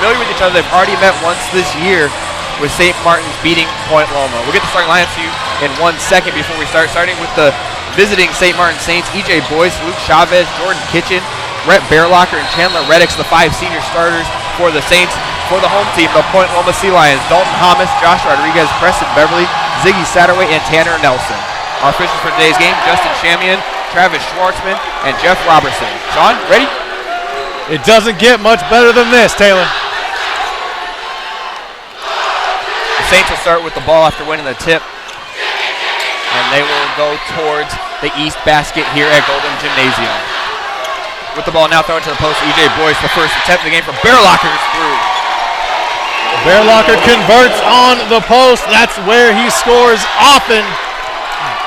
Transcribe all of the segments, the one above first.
familiar with each other. They've already met once this year with St. Martin's beating Point Loma. We'll get the starting lineups to you in 1 second before we start. Starting with the visiting St. Martin Saints, E.J. Boyce, Luke Chavez, Jordan Kitchen, Brett Bearlocker, and Chandler Reddix, the 5 senior starters for the Saints. For the home team, the Point Loma Sea Lions, Daulton Hommes, Josh Rodriguez, Preston Beverly, Ziggy Satterthwaite, and Tanner Nelson. Our officials for today's game, Justin Chamian, Travis Schwartzman, and Jeff Robertson. Sean, ready? It doesn't get much better than this, Taylor. The Saints will start with the ball after winning the tip, and they will go towards the east basket here at Golden Gymnasium. With the ball now thrown to the post, E.J. Boyce, the first attempt of the game for Bearlocker, is through. Bearlocker converts on the post. That's where he scores often.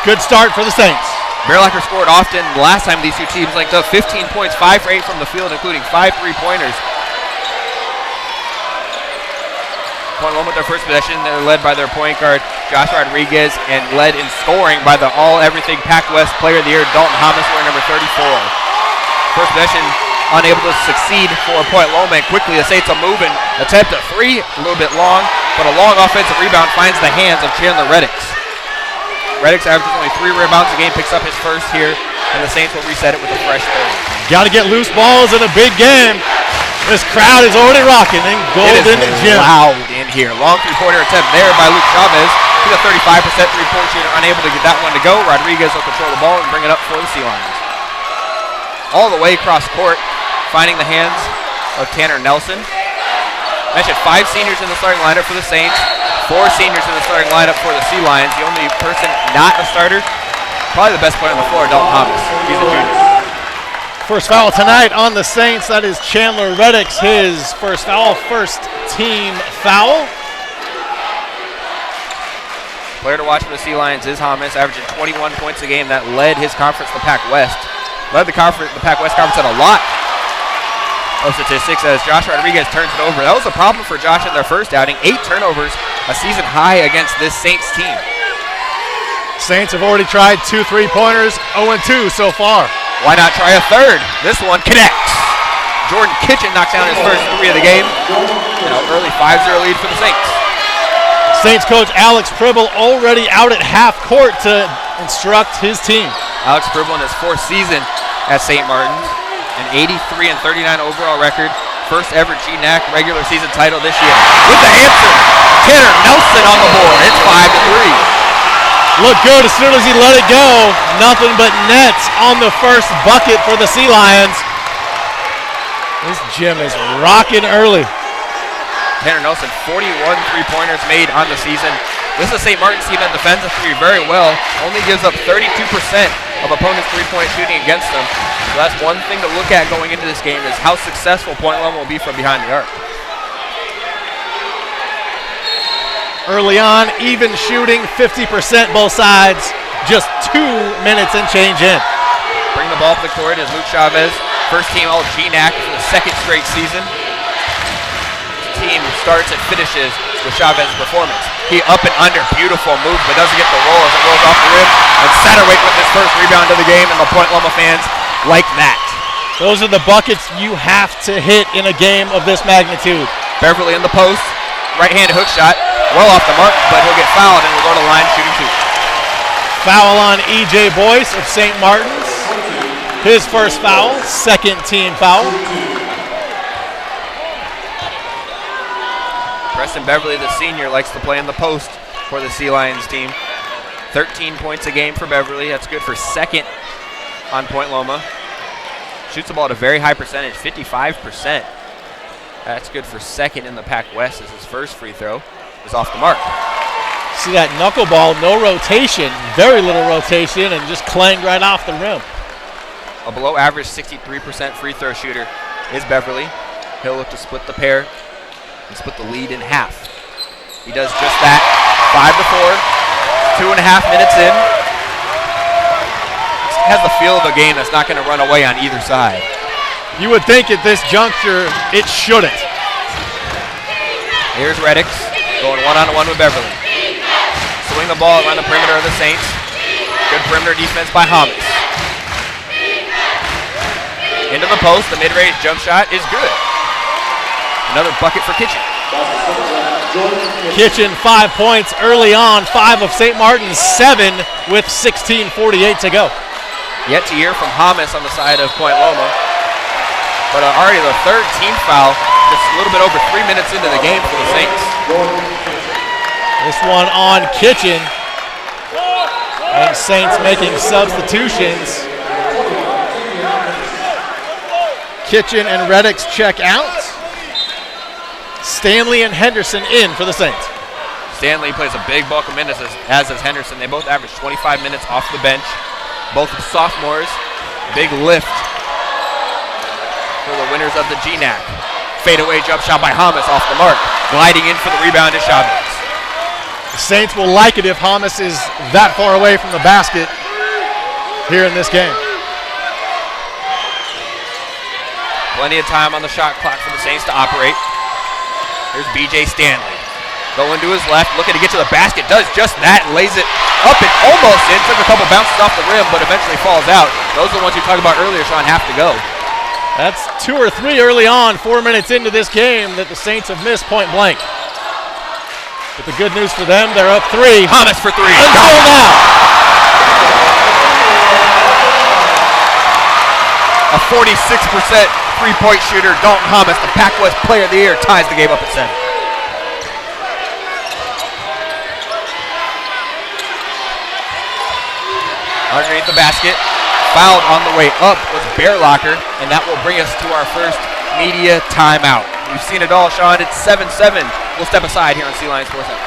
Good start for the Saints. Bearlocker scored often. Last time these two teams linked up, 15 points, 5 for 8 from the field, including 5 3-pointers. Point Loma with their first possession. They're led by their point guard, Josh Rodriguez, and led in scoring by the all-everything Pac-West Player of the Year, Daulton Hommes, wearing number 34. First possession unable to succeed for Point Loma, and quickly the Saints will move and attempt a 3, a little bit long, but a long offensive rebound finds the hands of Chandler Reddix. Reddix averages only 3 rebounds a game, picks up his first here, and the Saints will reset it with a fresh third. Got to get loose balls in a big game. This crowd is already rocking in Golden Gym. Loud in here. Long 3-pointer attempt there by Luke Chavez. He's a 35% 3-point shooter, unable to get that one to go. Rodriguez will control the ball and bring it up for the Sea Lions. All the way across court, finding the hands of Tanner Nelson. Mentioned 5 seniors in the starting lineup for the Saints, 4 seniors in the starting lineup for the Sea Lions. The only person not a starter, probably the best player on the floor, Daulton Hommes. He's a junior. First foul tonight on the Saints. That is Chandler Reddix, his first foul, first team foul. Player to watch for the Sea Lions is Hommes, averaging 21 points a game. That led his conference, the Pac-West. Led the Pac-West Conference at a lot of statistics as Josh Rodriguez turns it over. That was a problem for Josh in their first outing. 8 turnovers, a season high against this Saints team. Saints have already tried 2 3-pointers, 0-2 so far. Why not try a third? This one connects. Jordan Kitchen knocks down his first 3 of the game. Early 5-0 lead for the Saints. Saints coach Alex Pribble already out at half court to instruct his team. Alex Pribble in his 4th season at St. Martin's, an 83-39 overall record, first ever GNAC regular season title this year. With the answer, Tanner Nelson on the board. It's 5-3. Looked good as soon as he let it go. Nothing but nets on the first bucket for the Sea Lions. This gym is rocking early. Tanner Nelson, 41 3-pointers made on the season. This is a St. Martin's team that defends the 3 very well. Only gives up 32% of opponents' 3-point shooting against them. So that's one thing to look at going into this game is how successful Point Loma will be from behind the arc. Early on, even shooting, 50% both sides. Just 2 minutes and change in. Bring the ball to the court is Luke Chavez. First team all GNAC for the 2nd straight season. Team starts and finishes with Chavez's performance. He up and under, beautiful move, but doesn't get the roll as it rolls off the rim. And Satterthwaite with his first rebound of the game, and the Point Loma fans like that. Those are the buckets you have to hit in a game of this magnitude. Beverly in the post, right-handed hook shot, well off the mark, but he'll get fouled and will go to the line shooting 2. Foul on E.J. Boyce of St. Martin's. His first foul, 2nd team foul. Preston Beverly, the senior, likes to play in the post for the Sea Lions team. 13 points a game for Beverly. That's good for 2nd on Point Loma. Shoots the ball at a very high percentage, 55%. That's good for 2nd in the Pac-West as his first free throw is off the mark. See that knuckleball, no rotation, very little rotation, and just clanged right off the rim. A below average 63% free throw shooter is Beverly. He'll look to split the pair and split the lead in half. He does just that. 5-4, 2.5 minutes in. Has the feel of a game that's not going to run away on either side. You would think at this juncture it shouldn't. Here's Reddix going one-on-one with Beverly. Swing the ball around the perimeter of the Saints. Good perimeter defense by Hommes. Into the post, the mid-range jump shot is good. Another bucket for Kitchen. Kitchen 5 points early on, 5 of St. Martin's 7 with 16:48 to go. Yet to hear from Hommes on the side of Point Loma. But already the third team foul, just a little bit over 3 minutes into the game for the Saints. This one on Kitchen. And Saints making substitutions. Kitchen and Reddix check out. Stanley and Henderson in for the Saints. Stanley plays a big bulk of minutes, as does Henderson. They both average 25 minutes off the bench. Both sophomores. Big lift for the winners of the GNAC. Fadeaway jump shot by Hommes off the mark. Gliding in for the rebound is Chavez. The Saints will like it if Hommes is that far away from the basket here in this game. Plenty of time on the shot clock for the Saints to operate. Here's BJ Stanley. Going to his left, looking to get to the basket. Does just that, lays it up and almost in. Took a couple bounces off the rim, but eventually falls out. Those are the ones you talked about earlier, Sean, have to go. That's 2 or 3 early on, 4 minutes into this game that the Saints have missed point blank. But the good news for them, they're up 3. Hommes for 3. Until now. A 46% three-point shooter, Daulton Hommes, the Pac-West Player of the Year, ties the game up at 7. Underneath the basket, fouled on the way up was Bearlocker, and that will bring us to our first media timeout. We've seen it all, Sean. It's 7-7. We'll step aside here on Sea Lions Sports Center.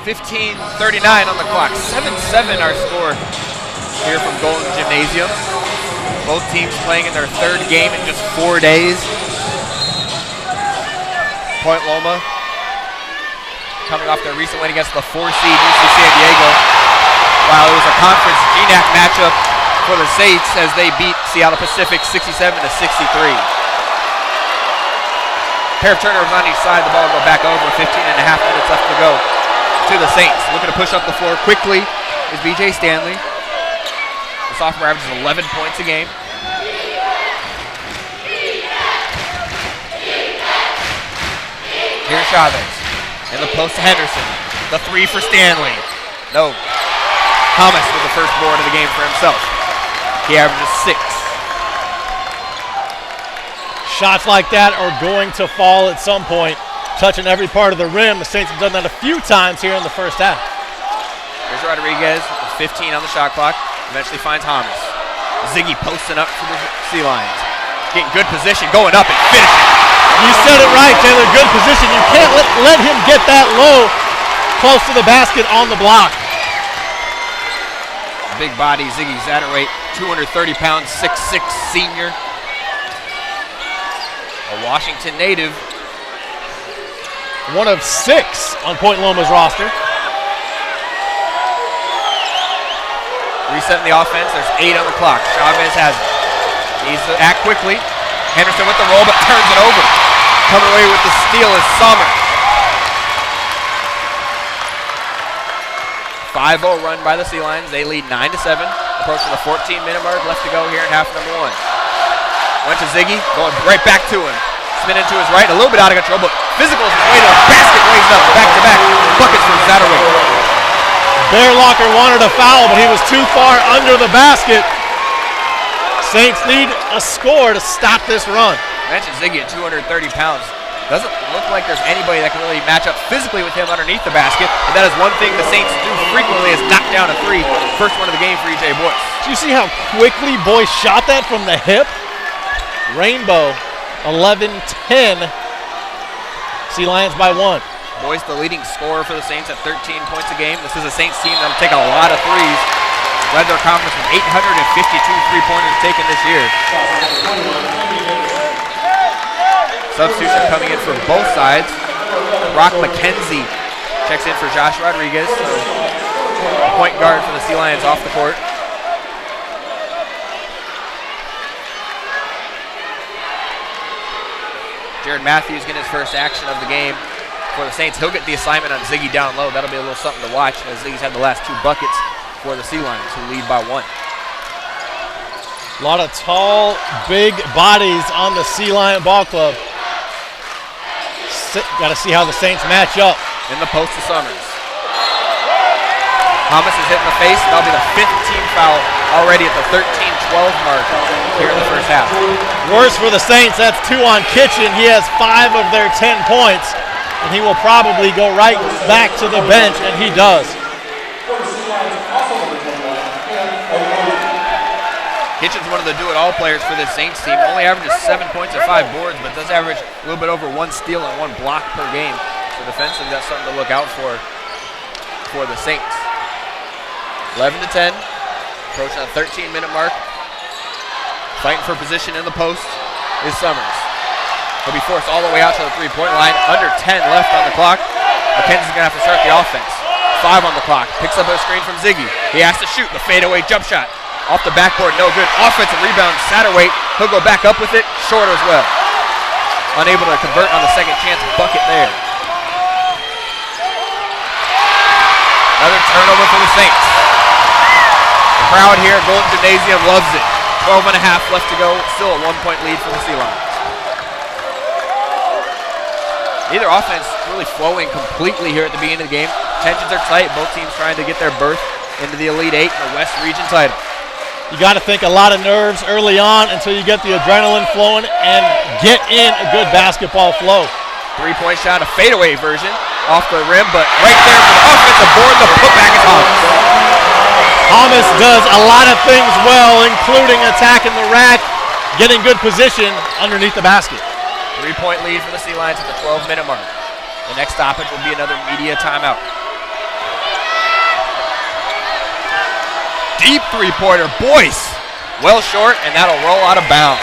15:39 on the clock. 7-7 our score here from Golden Gymnasium. Both teams playing in their third game in just 4 days. Point Loma coming off their recent win against the 4 seed UC San Diego, while it was a conference GNAC matchup for the Saints as they beat Seattle Pacific 67-63. Pair of turnovers on each side. The ball will go back over. 15 and a half minutes left to go to the Saints. Looking to push up the floor quickly is BJ Stanley. The sophomore averages 11 points a game. Here's Chavez. In the post to Henderson. The 3 for Stanley. No. Hommes with the first board of the game for himself. He averages 6. Shots like that are going to fall at some point, touching every part of the rim. The Saints have done that a few times here in the first half. Here's Rodriguez with 15 on the shot clock. Eventually finds Hommes. Ziggy posting up for the Sea Lions. Getting good position, going up and finishing. You said it right, Taylor. Good position. You can't let him get that low close to the basket on the block. Big body Ziggy Satterthwaite, 230 pounds, 6'6" senior. A Washington native. One of 6 on Point Loma's roster. Resetting the offense. There's 8 on the clock. Chavez has it. Needs to act quickly. Henderson with the roll, but turns it over. Coming away with the steal is Sommer. 5-0 run by the Sea Lions. They lead 9-7. Approaching the 14-minute mark. Left to go here in half number 1. Went to Ziggy, going right back to him. Spinning to his right, a little bit out of control, but physical is his way to the basket, raised up, back-to-back buckets from Satterthwaite. Bearlocker wanted a foul, but he was too far under the basket. Saints need a score to stop this run. Mentioned Ziggy at 230 pounds. Doesn't look like there's anybody that can really match up physically with him underneath the basket, but that is one thing the Saints do frequently is knock down a three. First one of the game for E.J. Boyce. Do you see how quickly Boyce shot that from the hip? Rainbow, 11-10. Sea Lions by 1. Boyce the leading scorer for the Saints at 13 points a game. This is a Saints team that'll take a lot of threes. Led their conference with 852 three-pointers taken this year. Substitution coming in for both sides. Brock McKenzie checks in for Josh Rodriguez. So point guard for the Sea Lions off the court. Jared Matthews getting his first action of the game for the Saints. He'll get the assignment on Ziggy down low. That'll be a little something to watch as Ziggy's had the last 2 buckets for the Sea Lions, who lead by 1. A lot of tall, big bodies on the Sea Lion Ball Club. Got to see how the Saints match up. In the post to Summers. Thomas is hitting the face. That'll be the 5th team foul already at the 13-12 mark here in the first half. Worse for the Saints, that's 2 on Kitchen. He has 5 of their 10 points, and he will probably go right back to the bench, and he does. Kitchen's one of the do-it-all players for this Saints team. Only averages 7 points and 5 boards, but does average a little bit over 1 steal and 1 block per game. So defensively, that's something to look out for the Saints. 11-10, approaching the 13-minute mark. Fighting for position in the post is Summers. He'll be forced all the way out to the three-point line. Under 10 left on the clock. McKenzie's going to have to start the offense. 5 on the clock. Picks up a screen from Ziggy. He has to shoot the fadeaway jump shot. Off the backboard, no good. Offensive rebound, Satterthwaite. He'll go back up with it. Short as well. Unable to convert on the second chance bucket there. Another turnover for the Saints. The crowd here at Golden Gymnasium loves it. 12 and a half left to go. Still a 1-point lead for the Sea Lions. Neither offense really flowing completely here at the beginning of the game. Tensions are tight. Both teams trying to get their berth into the Elite 8 and the West Region title. You got to think a lot of nerves early on until you get the adrenaline flowing and get in a good basketball flow. 3-point shot, a fadeaway version off the rim, but right there for the offensive board, the putback is Hommes. Hommes does a lot of things well, including attacking the rack, getting good position underneath the basket. 3-point lead for the Sea Lions at the 12-minute mark. The next stoppage will be another media timeout. Deep three-pointer, Boyce. Well short, and that'll roll out of bounds.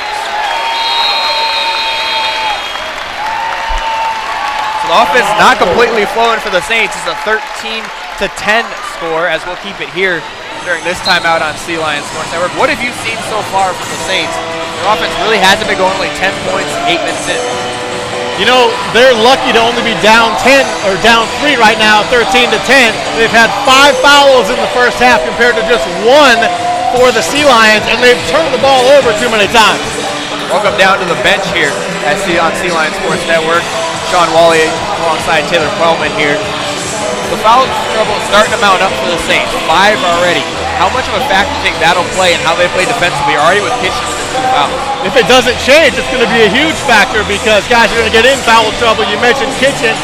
So the offense not completely flowing for the Saints. It's a 13-10 score, as we'll keep it here during this timeout on Sea Lions Sports Network. What have you seen so far from the Saints? Their offense really hasn't been going only 10 points 8 minutes in. You know, they're lucky to only be down 10 or down 3 right now, 13-10. They've had 5 fouls in the first half compared to just 1 for the Sea Lions, and they've turned the ball over too many times. Welcome down to the bench here on Sea Lions Sports Network. Sean Wally alongside Taylor Quellman here. The foul trouble is starting to mount up for the Saints. 5 already. How much of a factor do you think that'll play in how they play defensively already with Kitchen with his 2 fouls? If it doesn't change, it's going to be a huge factor because guys are going to get in foul trouble. You mentioned Kitchen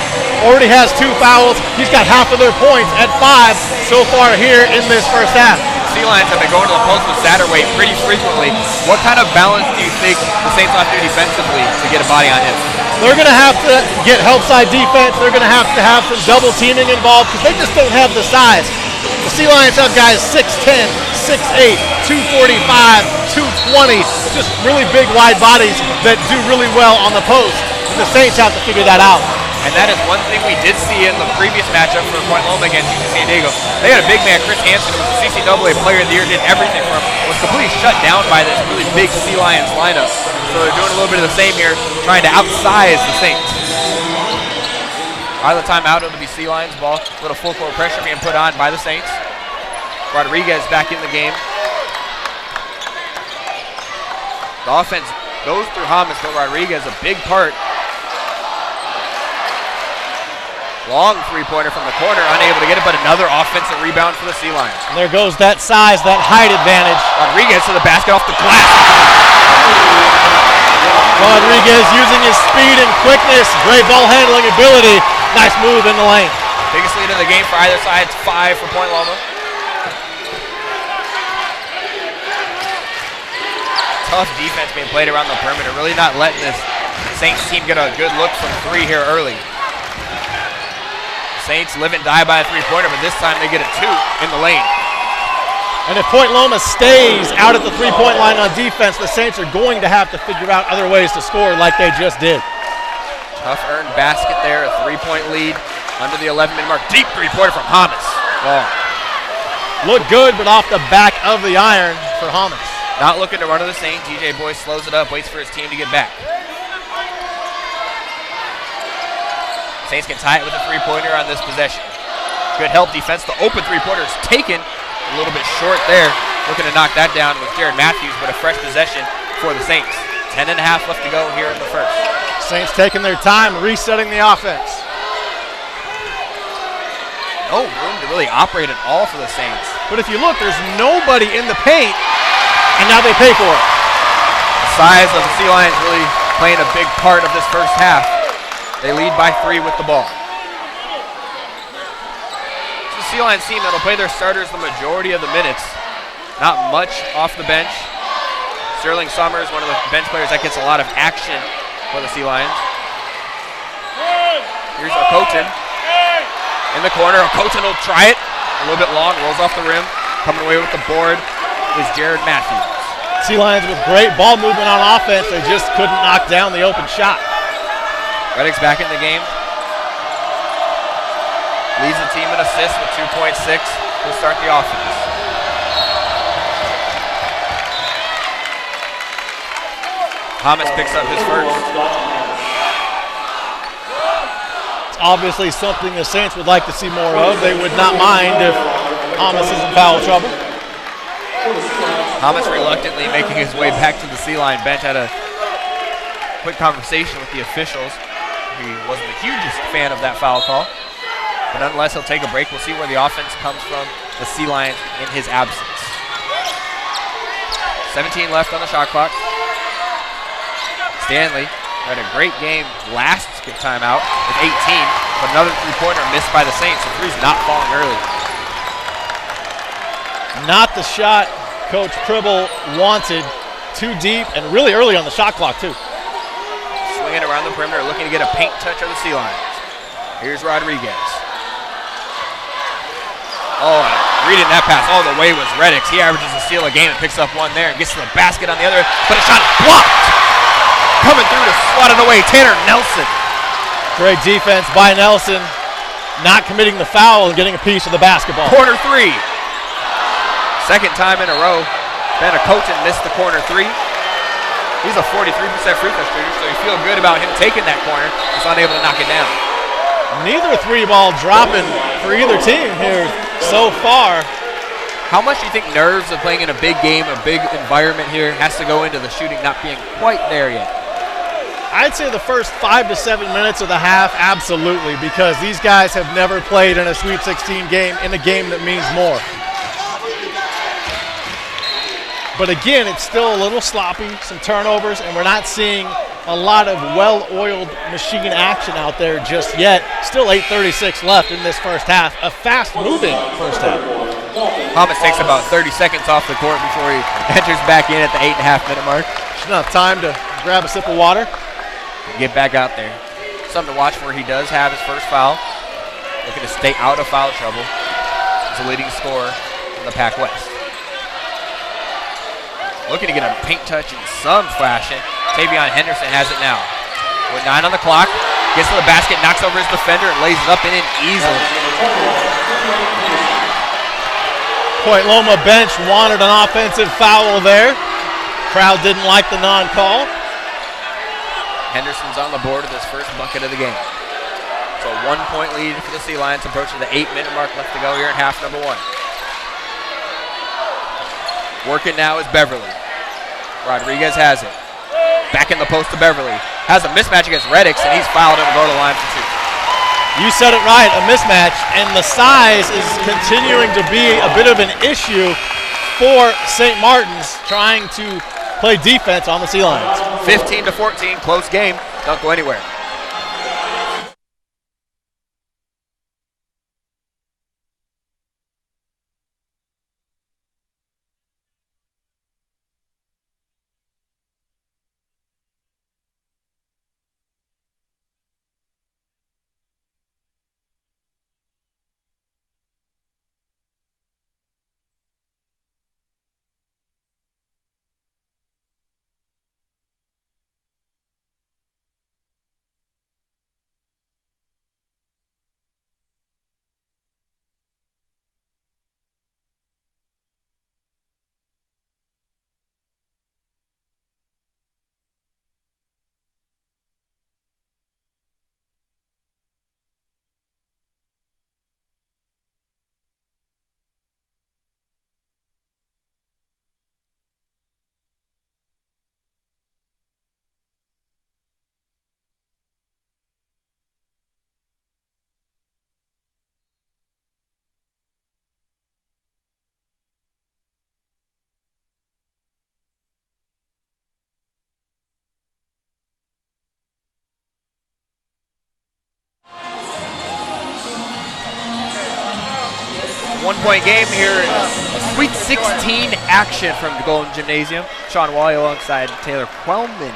already has 2 fouls. He's got half of their points at 5 so far here in this first half. Sea Lions have been going to the post with Satterthwaite pretty frequently. What kind of balance do you think the Saints ought to do defensively to get a body on him? They're going to have to get help side defense. They're going to have some double teaming involved because they just don't have the size. The Sea Lions have guys 6'10", 6'8", 245, 220, just really big wide bodies that do really well on the post. And the Saints have to figure that out. And that is one thing we did see in the previous matchup for Point Loma against UC San Diego. They had a big man, Chris Hansen, who was the CCAA Player of the Year, did everything for him, was completely shut down by this really big Sea Lions lineup. So they're doing a little bit of the same here, trying to outsize the Saints. Out of the timeout, it'll be Sea Lions ball. A little full court pressure being put on by the Saints. Rodriguez back in the game. The offense goes through Hommes, but Rodriguez a big part. Long three-pointer from the corner, unable to get it, but another offensive rebound for the Sea Lions. And there goes that size, that height advantage. Rodriguez to the basket off the glass. Rodriguez using his speed and quickness, great ball handling ability. Nice move in the lane. Biggest lead in the game for either side. It's 5 for Point Loma. Tough defense being played around the perimeter, really not letting this Saints team get a good look from 3 here early. Saints live and die by a three-pointer, but this time they get a 2 in the lane. And if Point Loma stays out at the three-point line on defense, the Saints are going to have to figure out other ways to score like they just did. Tough earned basket there, a 3-point lead under the 11-minute mark. Deep three-pointer from Hommes. Long. Looked good, but off the back of the iron for Hommes. Not looking to run to the Saints. DJ Boyce slows it up, waits for his team to get back. Saints can tie it with a three-pointer on this possession. Good help defense. The open three-pointer is taken a little bit short there. Looking to knock that down with Jared Matthews, but a fresh possession for the Saints. 10.5 left to go here in the first. Saints taking their time, resetting the offense. No room to really operate at all for the Saints. But if you look, there's nobody in the paint, and now they pay for it. The size of the Sea Lions really playing a big part of this first half. They lead by 3 with the ball. It's a Sea Lions team that'll play their starters the majority of the minutes. Not much off the bench. Sterling Summers, one of the bench players that gets a lot of action for the Sea Lions. Here's Okotin in the corner. Okotin will try it. A little bit long, rolls off the rim. Coming away with the board is Jared Matthews. Sea Lions with great ball movement on offense. They just couldn't knock down the open shot. Reddick's back in the game. Leads the team in assists with 2.6. He'll start the offense. Hommes picks up his first. It's obviously something the Saints would like to see more of. They would not mind if Hommes is in foul trouble. Hommes reluctantly making his way back to the Sea Lion bench. Had a quick conversation with the officials. He wasn't the hugest fan of that foul call. But nonetheless, he'll take a break. We'll see where the offense comes from the Sea Lions in his absence. 17 left on the shot clock. Stanley had a great game last timeout with 18, but another three-pointer missed by the Saints. The three's not falling early. Not the shot Coach Pribble wanted. Too deep and really early on the shot clock, too. Swinging around the perimeter, looking to get a paint touch on the Sea Lions. Here's Rodriguez. Oh, reading that pass all the way was Reddick's. He averages a steal a game and picks up one there and gets to the basket on the other, but a shot blocked. Coming through to swat it away, Tanner Nelson. Great defense by Nelson, not committing the foul and getting a piece of the basketball. Corner 3. Second time in a row, Ben Okotin missed the corner 3. He's a 43% free throw shooter, so you feel good about him taking that corner. Just unable to knock it down. Neither three ball dropping for either team here so far. How much do you think nerves of playing in a big game, a big environment here, has to go into the shooting not being quite there yet? I'd say the first 5 to 7 minutes of the half, absolutely, because these guys have never played in a Sweet 16 game, in a game that means more. But again, it's still a little sloppy, some turnovers, and we're not seeing a lot of well-oiled machine action out there just yet. Still 8:36 left in this first half. A fast-moving first half. Hommes takes about 30 seconds off the court before he enters back in at the 8.5-minute mark. Just enough time to grab a sip of water. Get back out there. Something to watch for. He does have his first foul. Looking to stay out of foul trouble. He's the leading scorer in the Pac West. Looking to get a paint touch in some fashion. Tavion Henderson has it now. With 9 on the clock. Gets to the basket, knocks over his defender, and lays it up and in easily. Point Loma bench wanted an offensive foul there. Crowd didn't like the non-call. Henderson's on the board with his first bucket of the game. It's So a 1-point lead for the Sea Lions, approaching the 8-minute mark left to go here in half number 1. Working now is Beverly. Rodriguez has it. Back in the post to Beverly. Has a mismatch against Reddix, and he's fouled him to go to the line for 2. You said it right, a mismatch, and the size is continuing to be a bit of an issue for St. Martin's trying to play defense on the Sea Lions. 15-14, close game. Don't go anywhere. One-point game here. A Sweet 16 action from the Golden Gymnasium. Sean Wally alongside Taylor Quellman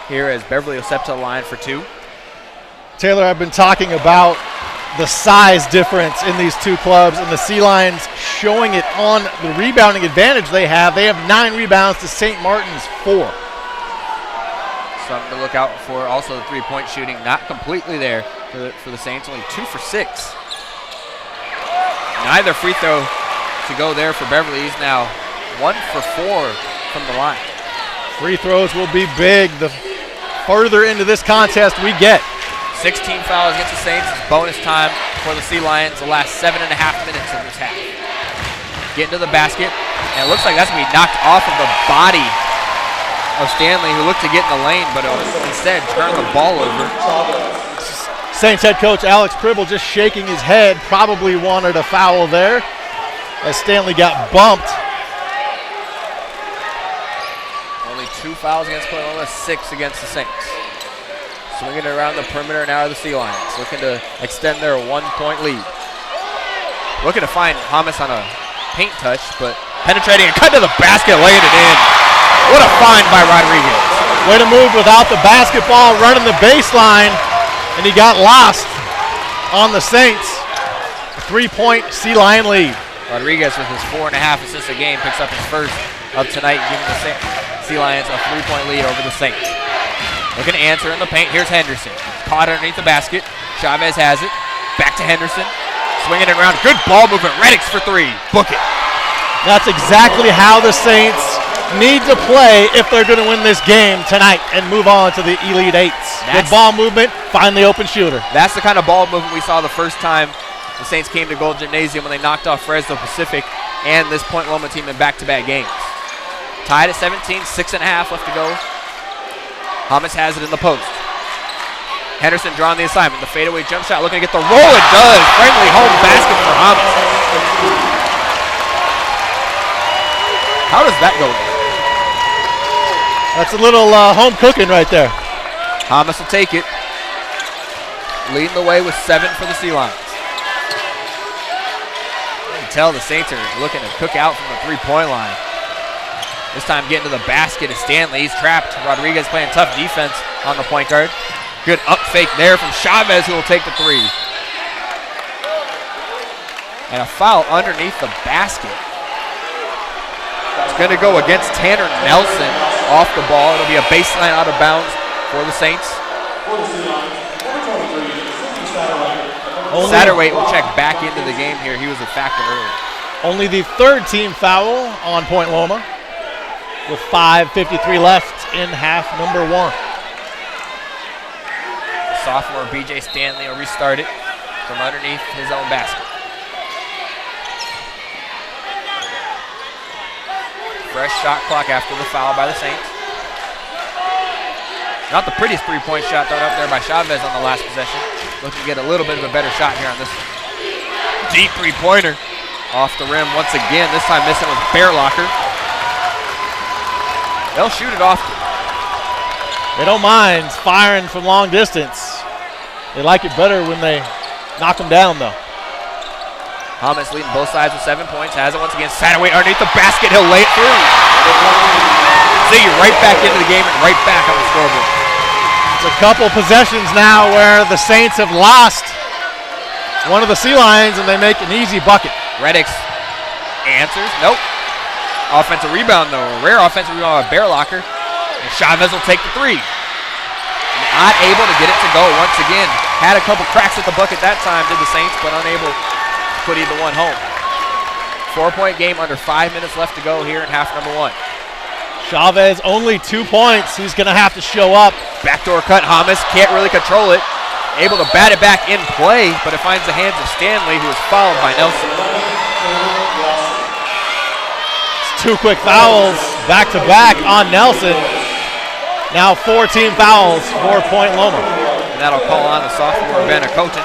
here as Beverly will step to the line for 2. Taylor, I've been talking about the size difference in these two clubs, and the Sea Lions showing it on the rebounding advantage they have. They have 9 rebounds to St. Martin's 4. Something to look out for. Also, the three-point shooting not completely there for the Saints. Only 2 for 6. Neither free throw to go there for Beverly. He's now 1 for 4 from the line. Free throws will be big the further into this contest we get. 16 fouls against the Saints. It's bonus time for the Sea Lions the last 7.5 minutes of this half. Get into the basket, and it looks like that's going to be knocked off of the body of Stanley, who looked to get in the lane, but instead turned the ball over. Saints head coach Alex Pribble just shaking his head, probably wanted a foul there as Stanley got bumped. Only 2 fouls against Point Loma, 6 against the Saints. Swinging it around the perimeter now of the Sea Lions, looking to extend their 1-point lead. Looking to find Hommes on a paint touch, but penetrating and cut to the basket, laying it in. What a find by Rodriguez. Way to move without the basketball, running the baseline. And he got lost on the Saints. A 3-point Sea Lion lead. Rodriguez with his 4.5 assists a game picks up his first of tonight, giving the Sea Lions a 3-point lead over the Saints. Looking to answer in the paint. Here's Henderson. Caught underneath the basket. Chavez has it. Back to Henderson. Swinging it around. Good ball movement. Reddix for 3. Book it. That's exactly how the Saints need to play if they're going to win this game tonight and move on to the Elite Eights. Good ball movement, find the open shooter. That's the kind of ball movement we saw the first time the Saints came to Golden Gymnasium when they knocked off Fresno Pacific and this Point Loma team in back-to-back games. Tied at 17, 6.5 left to go. Hommes has it in the post. Henderson drawing the assignment. The fadeaway jump shot looking to get the roll. It does. Friendly home basket for Hommes. How does that go? That's a little home cooking right there. Hommes will take it. Leading the way with 7 for the Sea Lions. You can tell the Saints are looking to cook out from the three-point line. This time getting to the basket is Stanley. He's trapped. Rodriguez playing tough defense on the point guard. Good up fake there from Chavez, who will take the 3. And a foul underneath the basket. It's going to go against Tanner Nelson off the ball. It'll be a baseline out of bounds for the Saints. Satterthwaite will check back into the game here. He was a factor early. Only the 3rd team foul on Point Loma with 5:53 left in half number 1. sophomore B.J. Stanley will restart it from underneath his own basket. Fresh shot clock after the foul by the Saints. Not the prettiest three-point shot thrown up there by Chavez on the last possession. Looking to get a little bit of a better shot here on this deep three-pointer. Off the rim once again, this time missing with Bearlocker. They'll shoot it off. They don't mind firing from long distance. They like it better when they knock them down, though. Hommes leading both sides with 7 points. Has it once again. Satterthwaite underneath the basket. He'll lay it through. Ziggy right back into the game and right back on the scoreboard. It's a couple possessions now where the Saints have lost one of the Sea Lions and they make an easy bucket. Reddix answers. Nope. Offensive rebound, though. A rare offensive rebound by Bearlocker. And Chavez will take the three. Not able to get it to go once again. Had a couple cracks at the bucket that time, did the Saints, but unable to put either one home. 4-point game, under 5 minutes left to go here in half number one. Chavez only 2 points. He's going to have to show up. Backdoor cut. Hommes can't really control it. Able to bat it back in play, but it finds the hands of Stanley, who is fouled by Nelson. It's 2 quick fouls back-to-back on Nelson. Now 4 team fouls for Point Loma. And that'll call on the sophomore Ben Acoten.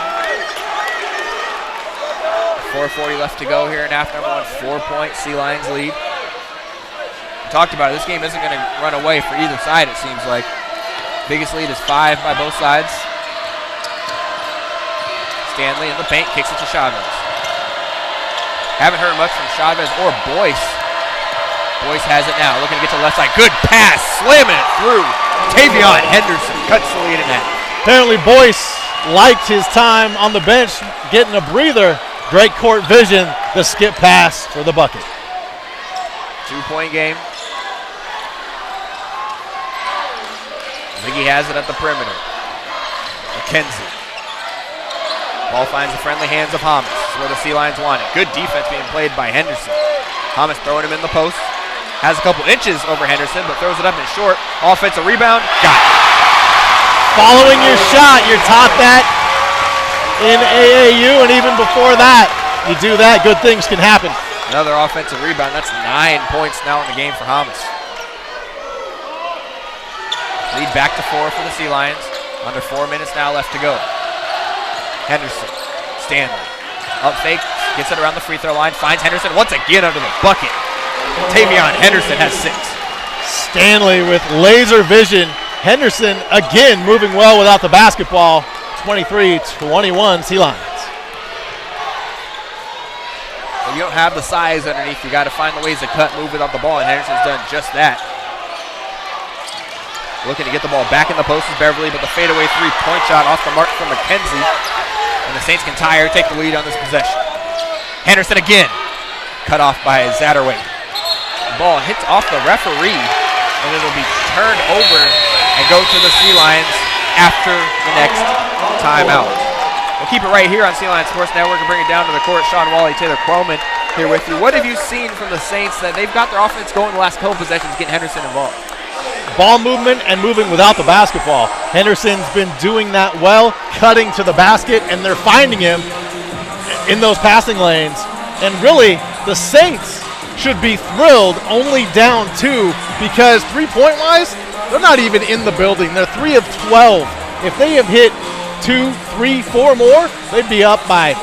4:40 left to go here in half number one. 4-point Sea Lions lead. We talked about it. This game isn't going to run away for either side, it seems like. Biggest lead is 5 by both sides. Stanley in the paint, kicks it to Chavez. Haven't heard much from Chavez or Boyce. Boyce has it now, looking to get to the left side. Good pass, slamming it through. Tavion Henderson cuts the lead in that. Apparently Boyce liked his time on the bench, getting a breather. Great court vision, the skip pass for the bucket. 2-point game. Ziggy has it at the perimeter. McKenzie. Ball finds the friendly hands of Hommes. This is where the Sea Lions want it. Good defense being played by Henderson. Hommes throwing him in the post. Has a couple inches over Henderson, but throws it up and short. Offensive rebound. Got it. Following your shot, you're taught that in AAU and even before that. You do that, good things can happen. Another offensive rebound. That's 9 points now in the game for Hommes. Lead back to 4 for the Sea Lions. Under 4 minutes now left to go. Henderson, Stanley, up fake, gets it around the free throw line, finds Henderson once again under the bucket. Tavion Henderson has 6. Stanley with laser vision. Henderson again moving well without the basketball. 23-21 Sea Lions. Well, you don't have the size underneath. You got to find the ways to cut, move without the ball, and Henderson's done just that. Looking to get the ball back in the post is Beverly, but the fadeaway three-point shot off the mark from McKenzie. And the Saints can tie or take the lead on this possession. Henderson again. Cut off by Satterthwaite. The ball hits off the referee, and it'll be turned over and go to the Sea Lions after the next timeout. We'll keep it right here on Sea Lions Sports Network and bring it down to the court. Sean Wally, Taylor Quellman here with you. What have you seen from the Saints that they've got their offense going the last couple possessions, getting Henderson involved? Ball movement and moving without the basketball. Henderson's been doing that well, cutting to the basket, and they're finding him in those passing lanes. And really, the Saints should be thrilled only down 2 because 3-point-wise, they're not even in the building. They're 3 of 12. If they have hit 2, 3, 4 more, they'd be up by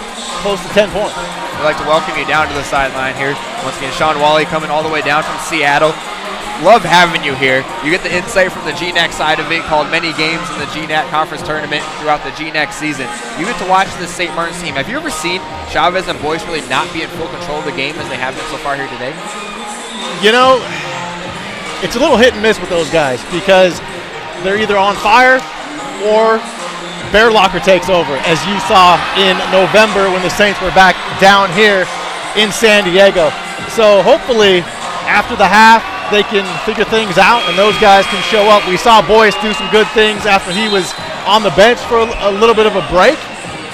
close to 10 points. We'd like to welcome you down to the sideline here. Once again, Sean Wally coming all the way down from Seattle. Love having you here. You get the insight from the GNAC side of it, called many games in the GNAC conference tournament throughout the GNAC season. You get to watch this St. Martin's team. Have you ever seen Chavez and Boyce really not be in full control of the game as they have been so far here today? You know, it's a little hit and miss with those guys because they're either on fire or Bearlocker takes over, as you saw in November when the Saints were back down here in San Diego. So hopefully after the half, they can figure things out and those guys can show up. We saw Boyce do some good things after he was on the bench for a little bit of a break.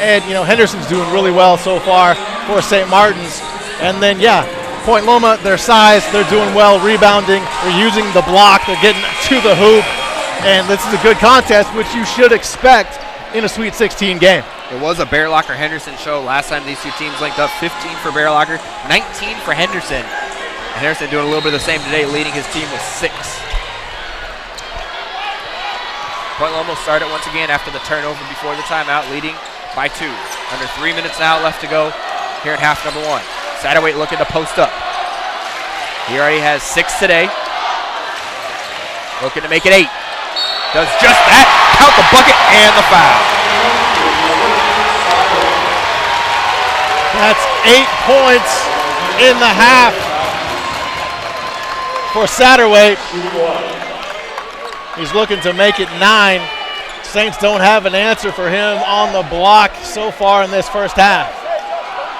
And, you know, Henderson's doing really well so far for St. Martin's. And then, yeah, Point Loma, their size, they're doing well rebounding. They're using the block. They're getting to the hoop. And this is a good contest, which you should expect in a Sweet 16 game. It was a Bear Locker Henderson show last time these two teams linked up. 15 for Bear Locker, 19 for Henderson. And Henderson doing a little bit of the same today, leading his team with 6. Point Loma started once again after the turnover before the timeout, leading by 2. Under 3 minutes now left to go here in half number 1. Satterthwaite looking to post up. He already has 6 today. Looking to make it 8. Does just that. Count the bucket and the foul. That's 8 points in the half for Satterthwaite. He's looking to make it 9. Saints don't have an answer for him on the block so far in this first half.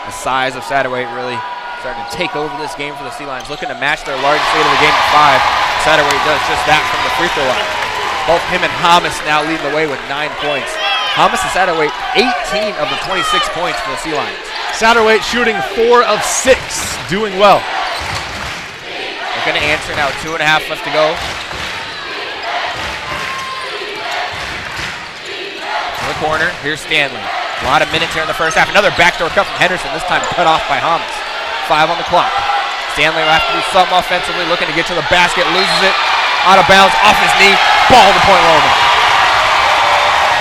The size of Satterthwaite really starting to take over this game for the Sea Lions. Looking to match their largest lead of the game at 5. Satterthwaite does just that from the free throw line. Both him and Hommes now leading the way with 9 points. Hommes and Satterthwaite, 18 of the 26 points for the Sea Lions. Satterthwaite shooting 4 of 6, doing well. They're going to answer now, 2.5 left to go. In the corner, here's Stanley. A lot of minutes here in the first half. Another backdoor cut from Henderson, this time cut off by Hommes. 5 on the clock. Stanley will have to do something offensively, looking to get to the basket, loses it. Out of bounds, off his knee, ball to Point Loma.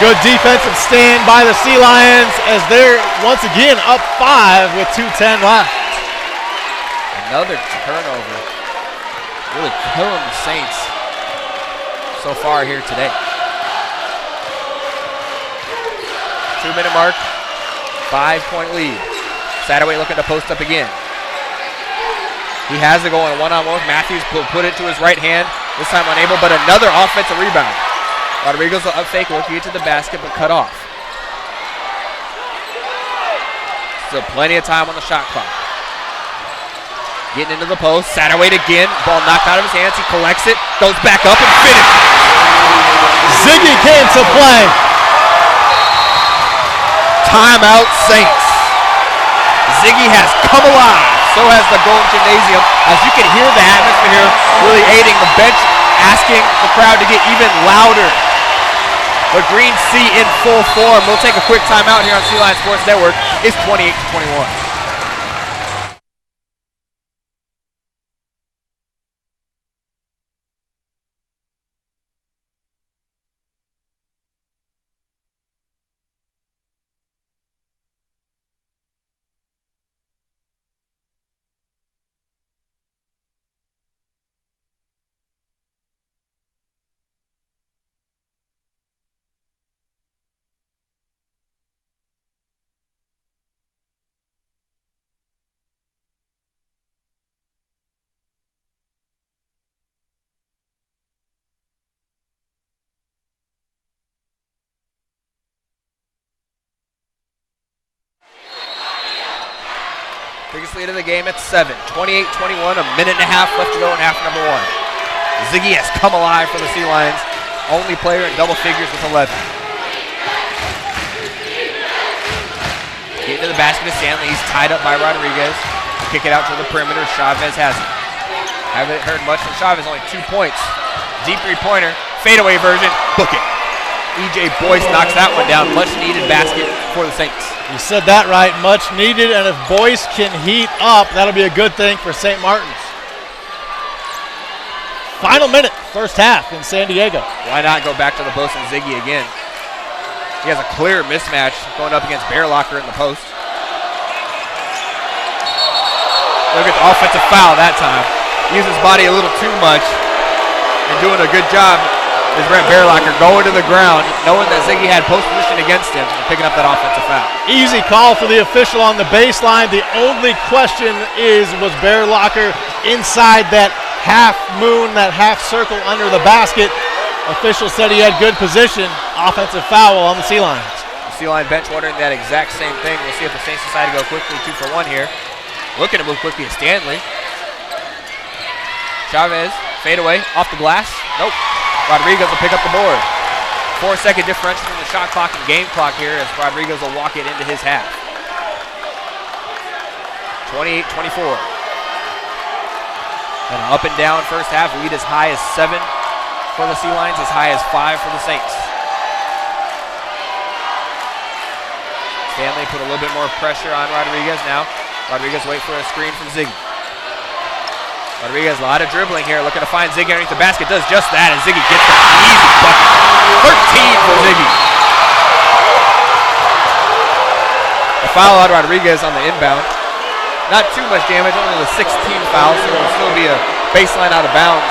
Good defensive stand by the Sea Lions as they're once again up 5 with 2:10 left. Another turnover. Really killing the Saints so far here today. 2-minute mark, 5-point lead. Satterthwaite looking to post up again. He has it going one-on-one. Matthews put it to his right hand. This time unable, but another offensive rebound. Rodriguez will up fake, looking to get to the basket, but cut off. Still plenty of time on the shot clock. Getting into the post. Satterthwaite again. Ball knocked out of his hands. He collects it, goes back up and finishes. Ziggy came to play. Timeout Saints. Ziggy has come alive. So has the Golden Gymnasium. As you can hear the atmosphere here really aiding the bench, asking the crowd to get even louder. The Green Sea in full form. We'll take a quick timeout here on Sea Lion Sports Network. It's 28-21. Biggest lead of the game at 7. 28-21, a minute and a half left to go in half number 1. Ziggy has come alive for the Sea Lions. Only player in double figures with 11. Getting to the basket of Stanley. He's tied up by Rodriguez. Kick it out to the perimeter. Chavez has it. Haven't heard much from Chavez, only 2 points. Deep three-pointer, fadeaway version, book it. E.J. Boyce knocks that one down. Much needed basket for the Saints. You said that right, much needed, and if Boyce can heat up, that'll be a good thing for St. Martin's. Final minute, first half in San Diego. Why not go back to the post and Ziggy again? He has a clear mismatch going up against Bear Locker in the post. Look at the offensive foul that time. Used his body a little too much and doing a good job. Is Brent Bear Locker going to the ground, knowing that Ziggy had post position against him and picking up that offensive foul. Easy call for the official on the baseline. The only question is, was Bear Locker inside that half moon, that half circle under the basket? Official said he had good position. Offensive foul on the Sea Lions. The Sea Lion bench wondering that exact same thing. We'll see if the Saints decide to go quickly 2 for 1 here. Looking to move quickly at Stanley. Chavez, fade away, off the glass. Nope. Rodriguez will pick up the board. 4-second differential from the shot clock and game clock here as Rodriguez will walk it into his half. 28-24. An up and down first half. Lead as high as 7 for the Sea Lions, as high as 5 for the Saints. Stanley put a little bit more pressure on Rodriguez now. Rodriguez wait for a screen from Ziggy. Rodriguez, a lot of dribbling here, looking to find Ziggy underneath the basket, does just that, and Ziggy gets the easy bucket. 13 for Ziggy. A foul on Rodriguez on the inbound. Not too much damage, only the 16 foul, so it'll still be a baseline out of bounds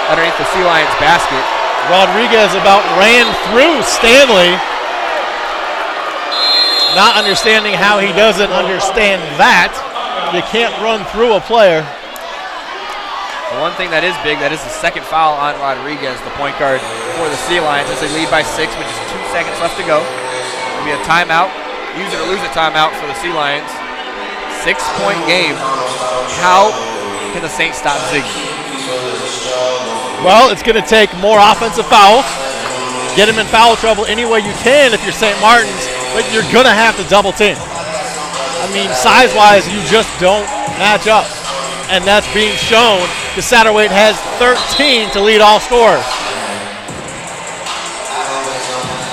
underneath the Sea Lions basket. Rodriguez about ran through Stanley. Not understanding how he doesn't understand that. You can't run through a player. The one thing that is big, that is the second foul on Rodriguez, the point guard for the Sea Lions, as they lead by 6 with just 2 seconds left to go. It'll be a timeout. Use it or lose a timeout for the Sea Lions. 6-point game. How can the Saints stop Ziggy? Well, it's going to take more offensive fouls. Get him in foul trouble any way you can if you're St. Martin's, but you're going to have to double team. I mean, size-wise, you just don't match up. And that's being shown because Satterthwaite has 13 to lead all scorers.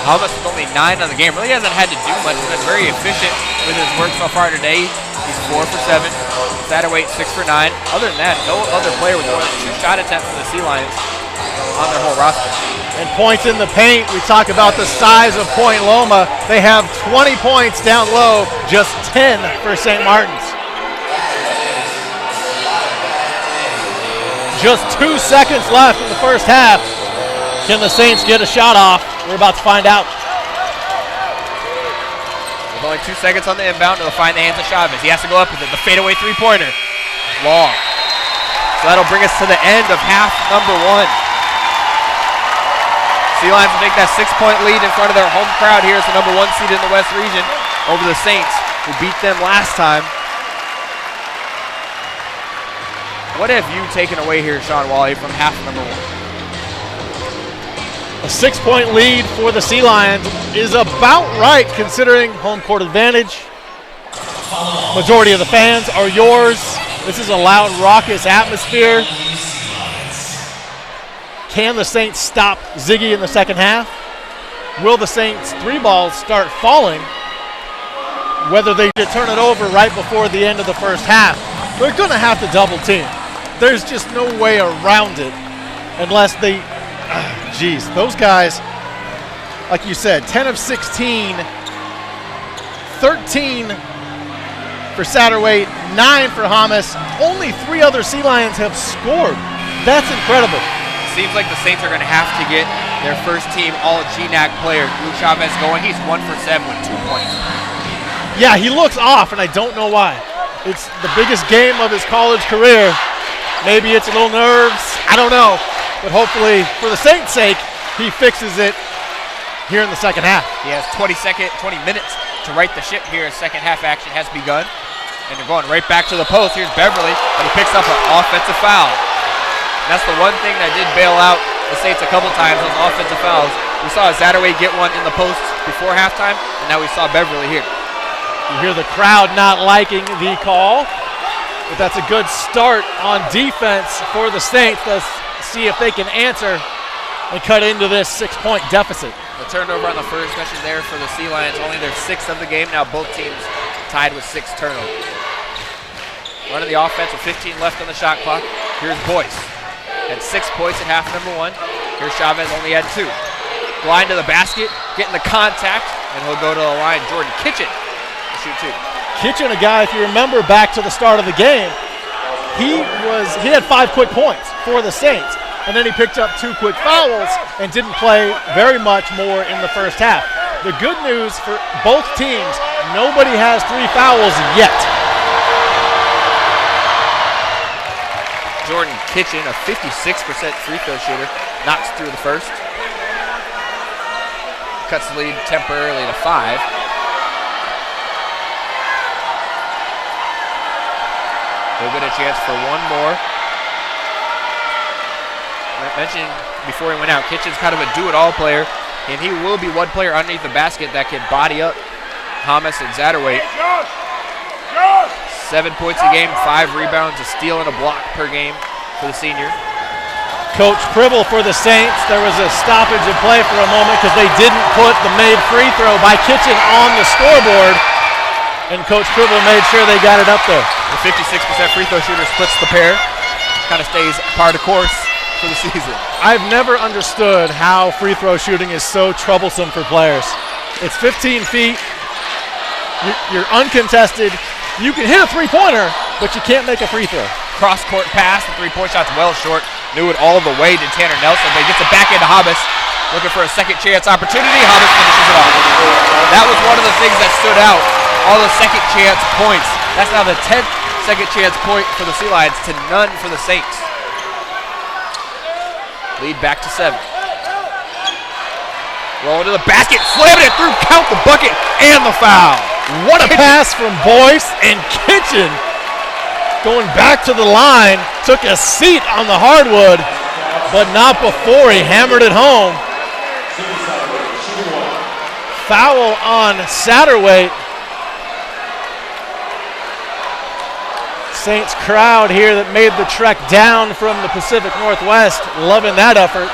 Hommes with only 9 on the game. Really hasn't had to do much. He's been very efficient with his work so far today. He's 4 for 7. Satterthwaite 6 for 9. Other than that, no other player with more than 2 shot attempts for the Sea Lions on their whole roster. And points in the paint, we talk about the size of Point Loma. They have 20 points down low, just 10 for St. Martin's. Just 2 seconds left in the first half. Can the Saints get a shot off? We're about to find out. With only 2 seconds on the inbound, it'll find the hands of Chavez. He has to go up with it. The fadeaway three-pointer. Long. So that'll bring us to the end of half number 1. Sea Lions will take that 6-point lead in front of their home crowd here as the number 1 seed in the West region over the Saints, who beat them last time. What have you taken away here, Sean Wally, from half number 1? A 6-point lead for the Sea Lions is about right considering home court advantage. Majority of the fans are yours. This is a loud, raucous atmosphere. Can the Saints stop Ziggy in the second half? Will the Saints' 3 balls start falling? Whether they turn it over right before the end of the first half, they're going to have to double team. There's just no way around it unless they, those guys, like you said, 10 of 16, 13 for Satterthwaite, 9 for Hommes. Only 3 other Sea Lions have scored. That's incredible. Seems like the Saints are going to have to get their first team all-GNAC player, Luke Chavez, going. He's 1 for 7 with 2 points. Yeah, he looks off, and I don't know why. It's the biggest game of his college career. Maybe it's a little nerves. I don't know. But hopefully, for the Saints' sake, he fixes it here in the second half. He has 20 minutes to right the ship here as second half action has begun. And they're going right back to the post. Here's Beverly, but he picks up an offensive foul. And that's the one thing that did bail out the Saints a couple times, those offensive fouls. We saw Satterthwaite get one in the post before halftime, and now we saw Beverly here. You hear the crowd not liking the call, but that's a good start on defense for the Saints. Let's see if they can answer and cut into this 6-point deficit. The turnover on the first possession there for the Sea Lions, only their 6th of the game. Now both teams tied with 6 turnovers. Running the offense with 15 left on the shot clock. Here's Boyce. Had 6 points at half number 1. Here's Chavez, only had 2. Line to the basket, getting the contact, and he'll go to the line. Jordan Kitchen will shoot 2. Kitchen, a guy, if you remember back to the start of the game, he had 5 quick points for the Saints, and then he picked up 2 quick fouls and didn't play very much more in the first half. The good news for both teams, nobody has 3 fouls yet. Jordan Kitchen, a 56% free throw shooter, knocks through the first. Cuts the lead temporarily to 5. They'll get a chance for one more. I mentioned before he went out, Kitchen's kind of a do-it-all player, and he will be one player underneath the basket that can body up Hommes and Satterthwaite. 7 points a game, 5 rebounds, a steal and a block per game for the senior. Coach Pribble for the Saints. There was a stoppage in play for a moment because they didn't put the made free throw by Kitchen on the scoreboard, and Coach Pribble made sure they got it up there. The 56% free throw shooter splits the pair, kind of stays par the course for the season. I've never understood how free throw shooting is so troublesome for players. It's 15 feet, you're uncontested, you can hit a three-pointer, but you can't make a free throw. Cross-court pass, the three-point shot's well short. Knew it all the way to Tanner Nelson, but he gets it back into Hommes. Looking for a second chance opportunity. Hommes finishes it off. That was one of the things that stood out. All the second chance points. That's now the 10th second chance point for the Sea Lions to none for the Saints. Lead back to 7. Rolling to the basket, slamming it through, count the bucket and the foul. What a pass from Boyce, and Kitchen going back to the line, took a seat on the hardwood, but not before he hammered it home. Foul on Satterthwaite. Saints crowd here that made the trek down from the Pacific Northwest, loving that effort.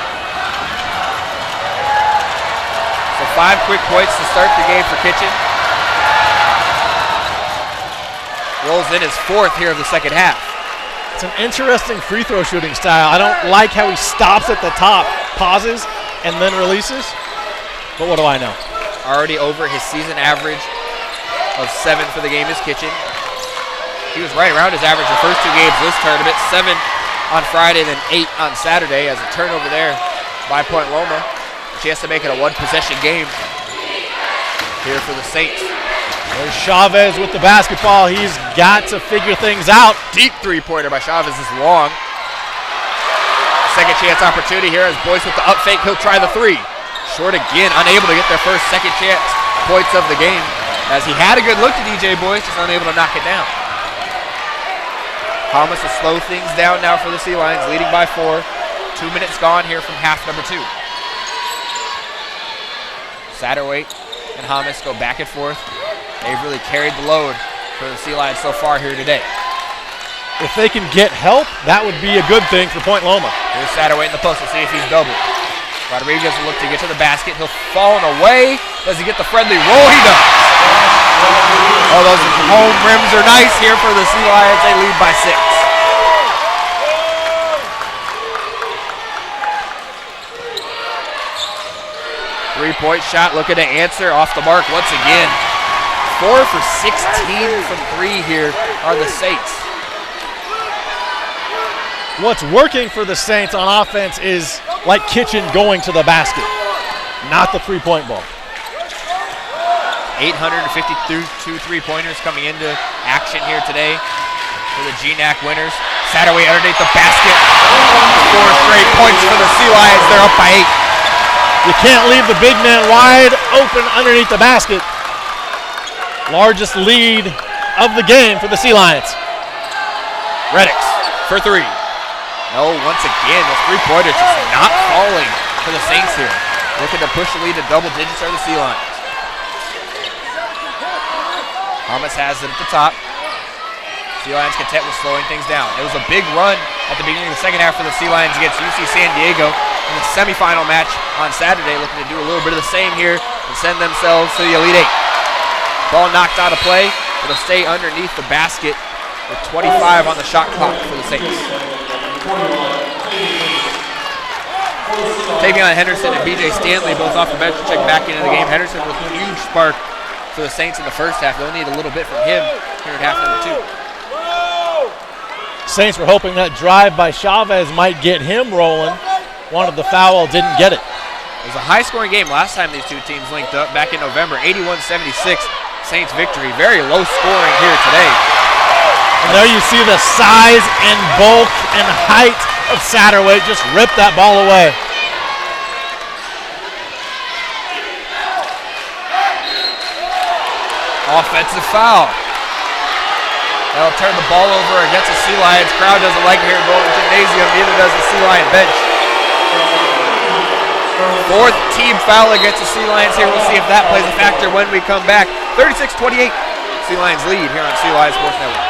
So 5 quick points to start the game for Kitchen. Rolls in his 4th here of the second half. It's an interesting free throw shooting style. I don't like how he stops at the top, pauses, and then releases. But what do I know? Already over his season average of 7 for the game is Kitchen. He was right around his average the first 2 games this tournament. 7 on Friday, then 8 on Saturday as a turnover there by Point Loma. A chance to make it a 1-possession game here for the Saints. There's Chavez with the basketball. He's got to figure things out. Deep three-pointer by Chavez is long. Second chance opportunity here as Boyce with the up fake. He'll try the 3. Short again, unable to get their first second chance points of the game. As he had a good look to DJ Boyce, just unable to knock it down. Hommes will slow things down now for the Sea Lions, leading by 4. 2 minutes gone here from half number 2. Satterthwaite and Hommes go back and forth. They've really carried the load for the Sea Lions so far here today. If they can get help, that would be a good thing for Point Loma. Here's Satterthwaite in the post. We'll see if he's doubled. Rodriguez will look to get to the basket. He'll fall away. Does he get the friendly roll? He does. Oh, those home rims are nice here for the Sea Lions. They lead by 6. Three-point shot looking to answer. Off the mark once again. 4 for 16 from 3 here are the Saints. What's working for the Saints on offense is like Kitchen going to the basket, not the three-point ball. 852 three-pointers coming into action here today for the GNAC winners. Satterthwaite underneath the basket. 4 straight points for the Sea Lions. They're up by 8. You can't leave the big man wide open underneath the basket. Largest lead of the game for the Sea Lions. Reddix for 3. No, once again, the three-pointers just not falling for the Saints here. Looking to push the lead to double digits are the Sea Lions. Hommes has it at the top. Sea Lions content with slowing things down. It was a big run at the beginning of the second half for the Sea Lions against UC San Diego in the semifinal match on Saturday. Looking to do a little bit of the same here and send themselves to the Elite 8. Ball knocked out of play. It'll stay underneath the basket with 25 on the shot clock for the Saints. Tavion Henderson and BJ Stanley both off the bench to check back into the game. Henderson with a huge spark for the Saints in the first half. They'll need a little bit from him here in half number 2. Saints were hoping that drive by Chavez might get him rolling. Wanted the foul, didn't get it. It was a high-scoring game last time these two teams linked up back in November. 81-76 Saints victory. Very low scoring here today. And there you see the size and bulk and height of Satterthwaite just rip that ball away. Offensive foul. That'll turn the ball over against the Sea Lions. Crowd doesn't like it here in Daulton Gymnasium. Neither does the Sea Lion bench. 4th team foul against the Sea Lions here. We'll see if that plays a factor when we come back. 36-28. Sea Lions lead here on Sea Lions Sports Network.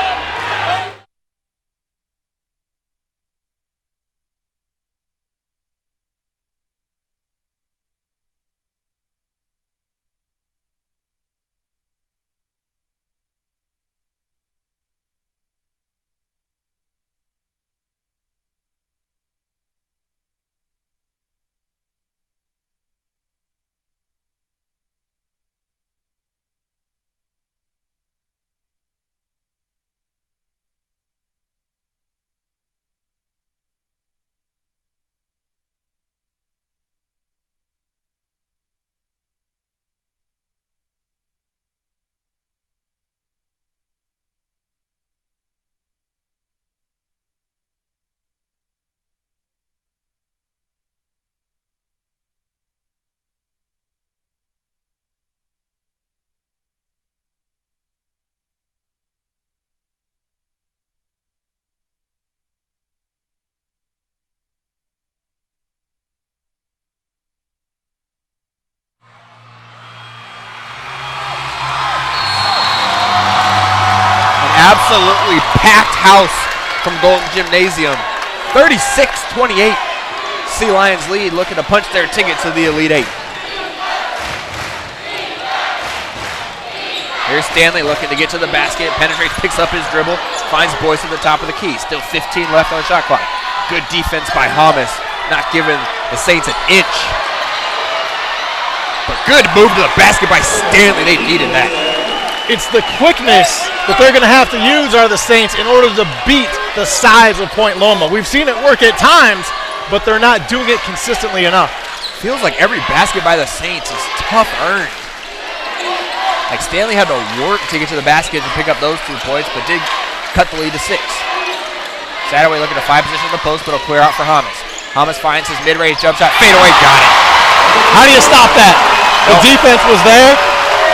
absolutely packed house from Daulton Gymnasium. 36-28. Sea Lions lead, looking to punch their ticket to the Elite Eight. Here's Stanley looking to get to the basket, penetrates, picks up his dribble, finds Boyce at the top of the key. Still 15 left on the shot clock. Good defense by Hommes, not giving the Saints an inch. But good move to the basket by Stanley. They needed that. It's the quickness that they're going to have to use are the Saints in order to beat the size of Point Loma. We've seen it work at times, but they're not doing it consistently enough. Feels like every basket by the Saints is tough earned. Like Stanley had to work to get to the basket and pick up those 2 points, but did cut the lead to 6. Satterthwaite looking to 5 position on the post, but it'll clear out for Hommes. Hommes finds his mid-range jump shot, fade away, got it. How do you stop that? The defense was there.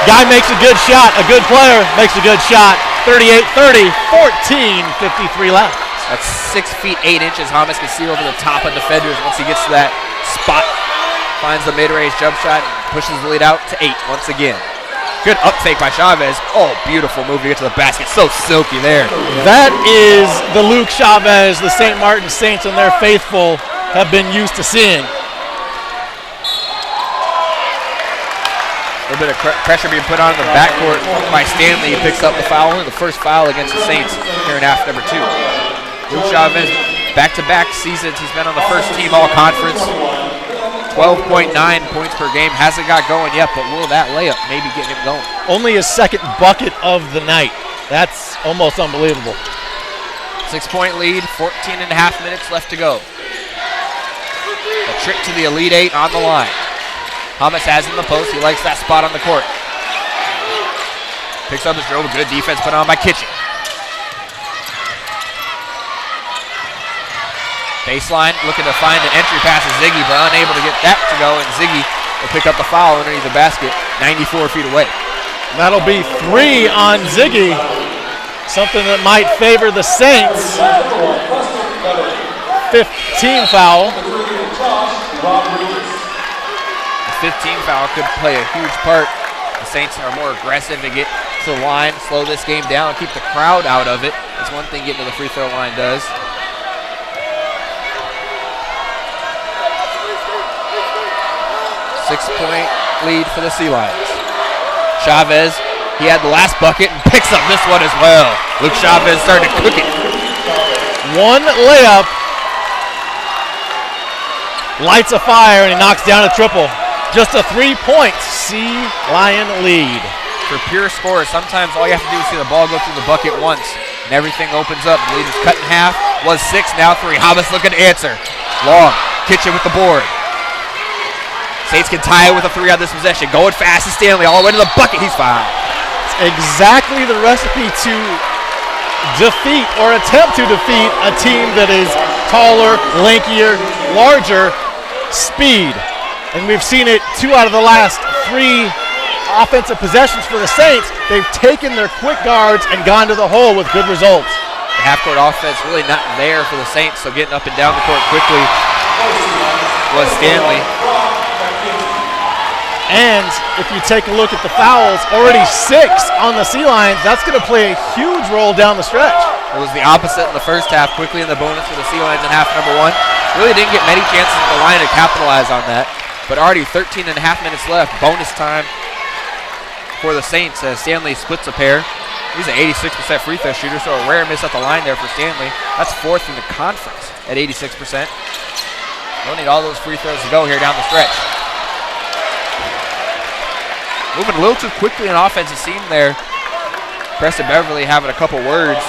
Guy makes a good shot. A good player makes a good shot. 38-30, 14:53 left. That's 6 feet 8 inches. Hommes can see over the top of defenders once he gets to that spot. Finds the mid-range jump shot and pushes the lead out to 8 once again. Good uptake by Chavez. Oh, beautiful move to get to the basket. So silky there. That is the Luke Chavez the St. Martin Saints and their faithful have been used to seeing. A little bit of pressure being put on in the backcourt by Stanley. He picks up the foul, the first foul against the Saints here in half number 2. Luke Chavez, back-to-back seasons. He's been on the first team all-conference. 12.9 points per game. Hasn't got going yet, but will that layup maybe get him going? Only his second bucket of the night. That's almost unbelievable. 6-point lead, 14 and a half minutes left to go. A trip to the Elite Eight on the line. Hommes has in the post. He likes that spot on the court. Picks up his dribble. Good defense put on by Kitchen. Baseline, looking to find an entry pass to Ziggy, but unable to get that to go, and Ziggy will pick up the foul underneath the basket, 94 feet away. That'll be 3 on Ziggy, something that might favor the Saints. 15 foul. The 15 foul could play a huge part. The Saints are more aggressive to get to the line, slow this game down, keep the crowd out of it. It's one thing getting to the free throw line does. 6-point lead for the Sea Lions. Chavez, he had the last bucket and picks up this one as well. Luke Chavez started to cook it. 1 layup. Lights a fire and he knocks down a triple. Just a 3-point Sea Lion lead. For pure scores, sometimes all you have to do is see the ball go through the bucket once and everything opens up. The lead is cut in half. Was 6, now 3. Hommes looking to answer. Long, Kitchen with the board. Saints can tie it with a 3 on this possession. Going fast to Stanley, all the way to the bucket. He's fouled. It's exactly the recipe to defeat or attempt to defeat a team that is taller, lankier, larger, speed. And we've seen it 2 out of the last 3 offensive possessions for the Saints. They've taken their quick guards and gone to the hole with good results. The half-court offense really not there for the Saints, so getting up and down the court quickly was Stanley. And if you take a look at the fouls, already 6 on the Sea Lions, that's going to play a huge role down the stretch. It was the opposite in the first half, quickly in the bonus for the Sea Lions in half number 1. Really didn't get many chances at the line to capitalize on that, but already 13 and a half minutes left. Bonus time for the Saints as Stanley splits a pair. He's an 86% free throw shooter, so a rare miss at the line there for Stanley. That's 4th in the conference at 86%. Don't need all those free throws to go here down the stretch. Moving a little too quickly in offense, it seemed there. Preston Beverly having a couple words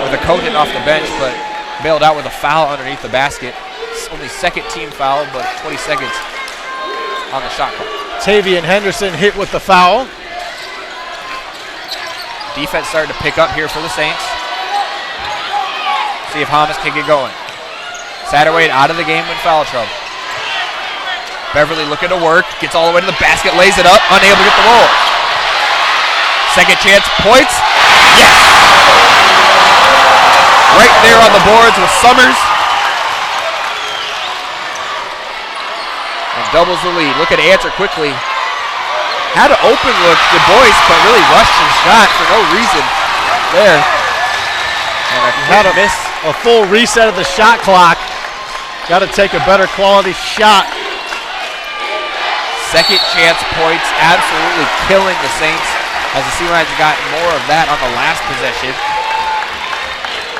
with a coach hitting off the bench, but bailed out with a foul underneath the basket. It's only 2nd team foul, but 20 seconds on the shot clock. Tavian Henderson hit with the foul. Defense starting to pick up here for the Saints. See if Hommes can get going. Satterthwaite out of the game in foul trouble. Beverly looking to work, gets all the way to the basket, lays it up, unable to get the roll. Second chance, points, yes! Right there on the boards with Summers. And doubles the lead, looking to answer quickly. Had an open look to Boyce, but really rushed his shot for no reason there. And had a full reset of the shot clock. Got to take a better quality shot. Second chance points, absolutely killing the Saints as the Sea Lions got more of that on the last possession.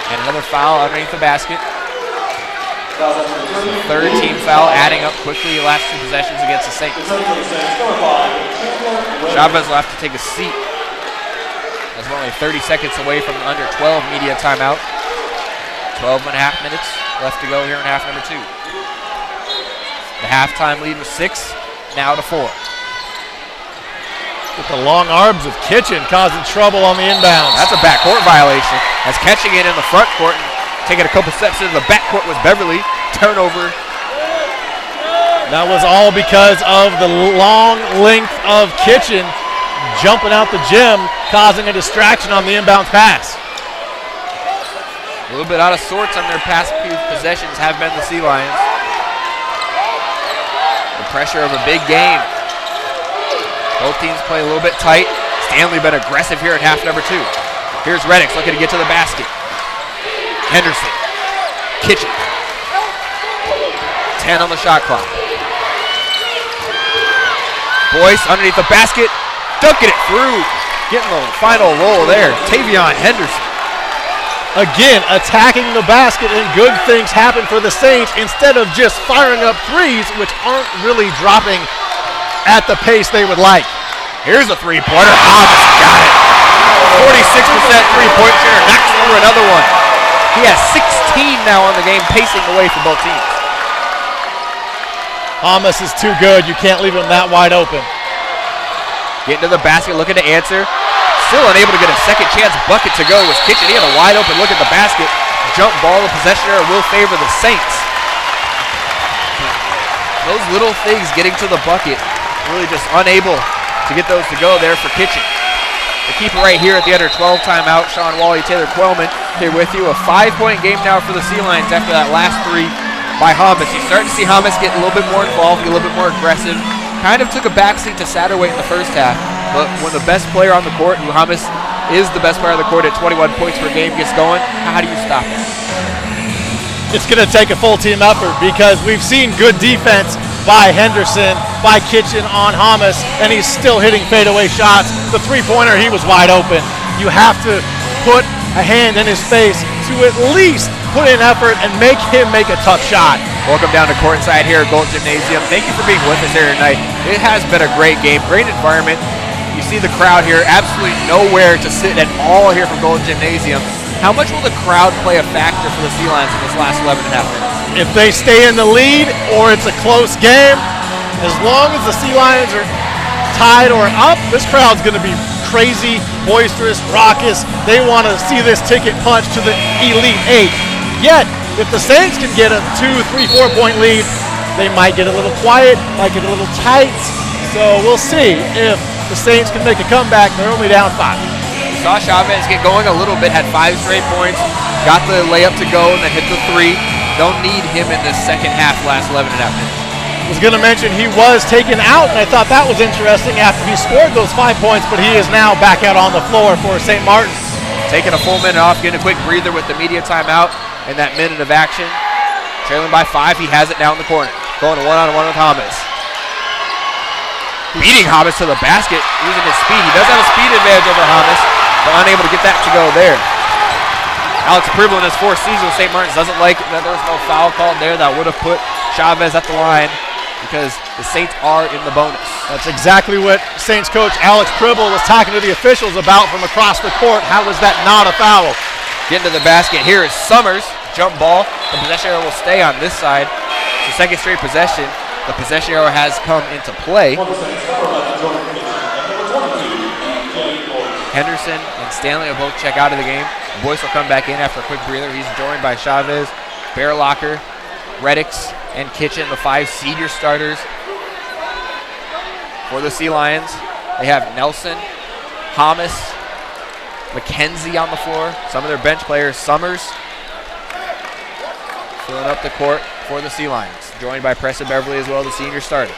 And another foul underneath the basket. Third team foul adding up quickly the last two possessions against the Saints. Chavez will have to take a seat as we're only 30 seconds away from the under 12 media timeout. 12 and a half minutes left to go here in half number 2. The halftime lead was 6. Now to 4. With the long arms of Kitchen causing trouble on the inbounds. That's a backcourt violation. As catching it in the front court and taking a couple steps into the backcourt was Beverly. Turnover. That was all because of the long length of Kitchen jumping out the gym, causing a distraction on the inbounds pass. A little bit out of sorts on their past few possessions have been the Sea Lions. Pressure of a big game. Both teams play a little bit tight. Stanley been aggressive here in half number 2. Here's Reddix looking to get to the basket. Henderson. Kitchen. 10 on the shot clock. Boyce underneath the basket. Dunking it through. Getting the final roll there. Tavion Henderson. Again, attacking the basket, and good things happen for the Saints instead of just firing up threes, which aren't really dropping at the pace they would like. Here's a three-pointer. Hommes got it. 46% three-point share. Knocks over another one. He has 16 now on the game, pacing away for both teams. Hommes is too good. You can't leave him that wide open. Getting to the basket, looking to answer. Still unable to get a second chance bucket to go was Kitchen. He had a wide open look at the basket. Jump ball, the possession error will favor the Saints. Those little things getting to the bucket, really just unable to get those to go there for Kitchen. The keeper right here at the under 12 timeout, Sean Wally, Taylor Quellman here with you. A 5-point game now for the Sea Lions after that last three by Hommes. You're starting to see Hommes get a little bit more involved, get a little bit more aggressive. Kind of took a backseat to Satterthwaite in the first half, but when the best player on the court, and Hommes is the best player on the court at 21 points per game, gets going, how do you stop it? It's going to take a full team effort because we've seen good defense by Henderson, by Kitchen on Hommes, and he's still hitting fadeaway shots. The three-pointer, he was wide open. You have to put a hand in his face to at least put in effort and make him make a tough shot. Welcome down to courtside here at Daulton Gymnasium. Thank you for being with us here tonight. It has been a great game, great environment. You see the crowd here, absolutely nowhere to sit at all here from Daulton Gymnasium. How much will the crowd play a factor for the Sea Lions in this last 11 and a half minutes? If they stay in the lead or it's a close game, as long as the Sea Lions are tied or up, this crowd's going to be crazy, boisterous, raucous. They want to see this ticket punch to the Elite 8. Yet, if the Saints can get a 2, 3, 4-point lead, they might get a little quiet, might get a little tight. So we'll see if the Saints can make a comeback. They're only down 5. We saw Chavez get going a little bit, had 5 straight points, got the layup to go, and then hit the 3. Don't need him in the second half, last 11 and a half minutes. I was going to mention he was taken out, and I thought that was interesting after he scored those 5 points, but he is now back out on the floor for St. Martin's. Taking a full minute off, getting a quick breather with the media timeout in that minute of action. Trailing by 5, he has it down the corner. Going one-on-one with Hommes. Beating Hommes to the basket, using his speed. He does have a speed advantage over Hommes, but unable to get that to go there. Alex Pribble in his 4th season with St. Martin's doesn't like that there was no foul called there. That would have put Chavez at the line because the Saints are in the bonus. That's exactly what Saints coach Alex Pribble was talking to the officials about from across the court. How was that not a foul? Getting to the basket here is Summers. Jump ball. The possession arrow will stay on this side. It's the second straight possession. The possession arrow has come into play. Henderson and Stanley will both check out of the game. Boyce will come back in after a quick breather. He's joined by Chavez, Bearlocker, Reddix, and Kitchen, the 5 senior starters for the Sea Lions. They have Nelson, Hommes, McKenzie on the floor. Some of their bench players, Summers, filling up the court for the Sea Lions. Joined by Preston Beverly as well, the senior starter.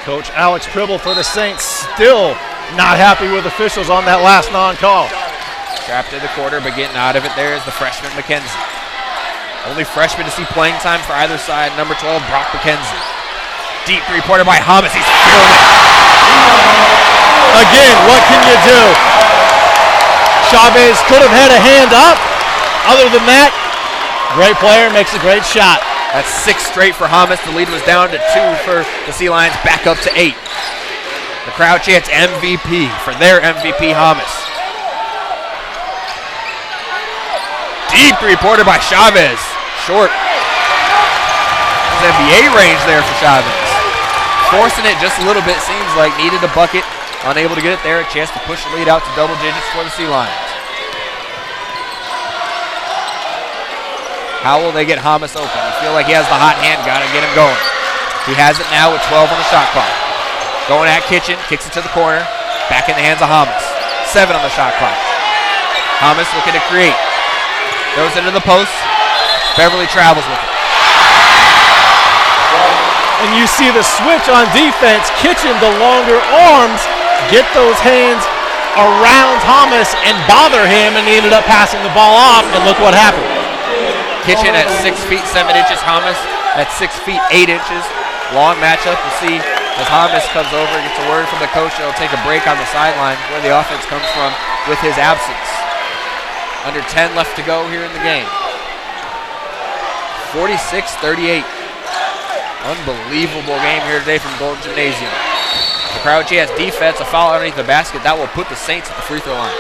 Coach Alex Pribble for the Saints still not happy with officials on that last non-call. Trapped in the quarter, but getting out of it there is the freshman McKenzie. Only freshman to see playing time for either side. Number 12, Brock McKenzie. Deep three-pointer by Hommes. He's feeling it. Again, what can you do? Chavez could have had a hand up. Other than that, great player, makes a great shot. That's 6 straight for Hommes. The lead was down to 2 for the Sea Lions, back up to 8. The crowd chants MVP for their MVP, Hommes. Deep three-pointer by Chavez. Short. There's NBA range there for Chavez. Forcing it just a little bit, seems like. Needed a bucket. Unable to get it there. A chance to push the lead out to double digits for the Sea Lions. How will they get Hommes open? You feel like he has the hot hand. Got to get him going. He has it now with 12 on the shot clock. Going at Kitchen. Kicks it to the corner. Back in the hands of Hommes. 7 on the shot clock. Hommes looking to create. Goes into the post. Beverly travels with it. And you see the switch on defense. Kitchen, the longer arms, get those hands around Hommes and bother him, and he ended up passing the ball off, and look what happened. Kitchen at 6 feet 7 inches. Hommes at 6 feet 8 inches. Long matchup. We'll see as Hommes comes over, gets a word from the coach. He'll take a break on the sideline where the offense comes from with his absence. Under 10 left to go here in the game. 46-38. Unbelievable game here today from Daulton Gymnasium. The crowd chants defense, a foul underneath the basket. That will put the Saints at the free throw line.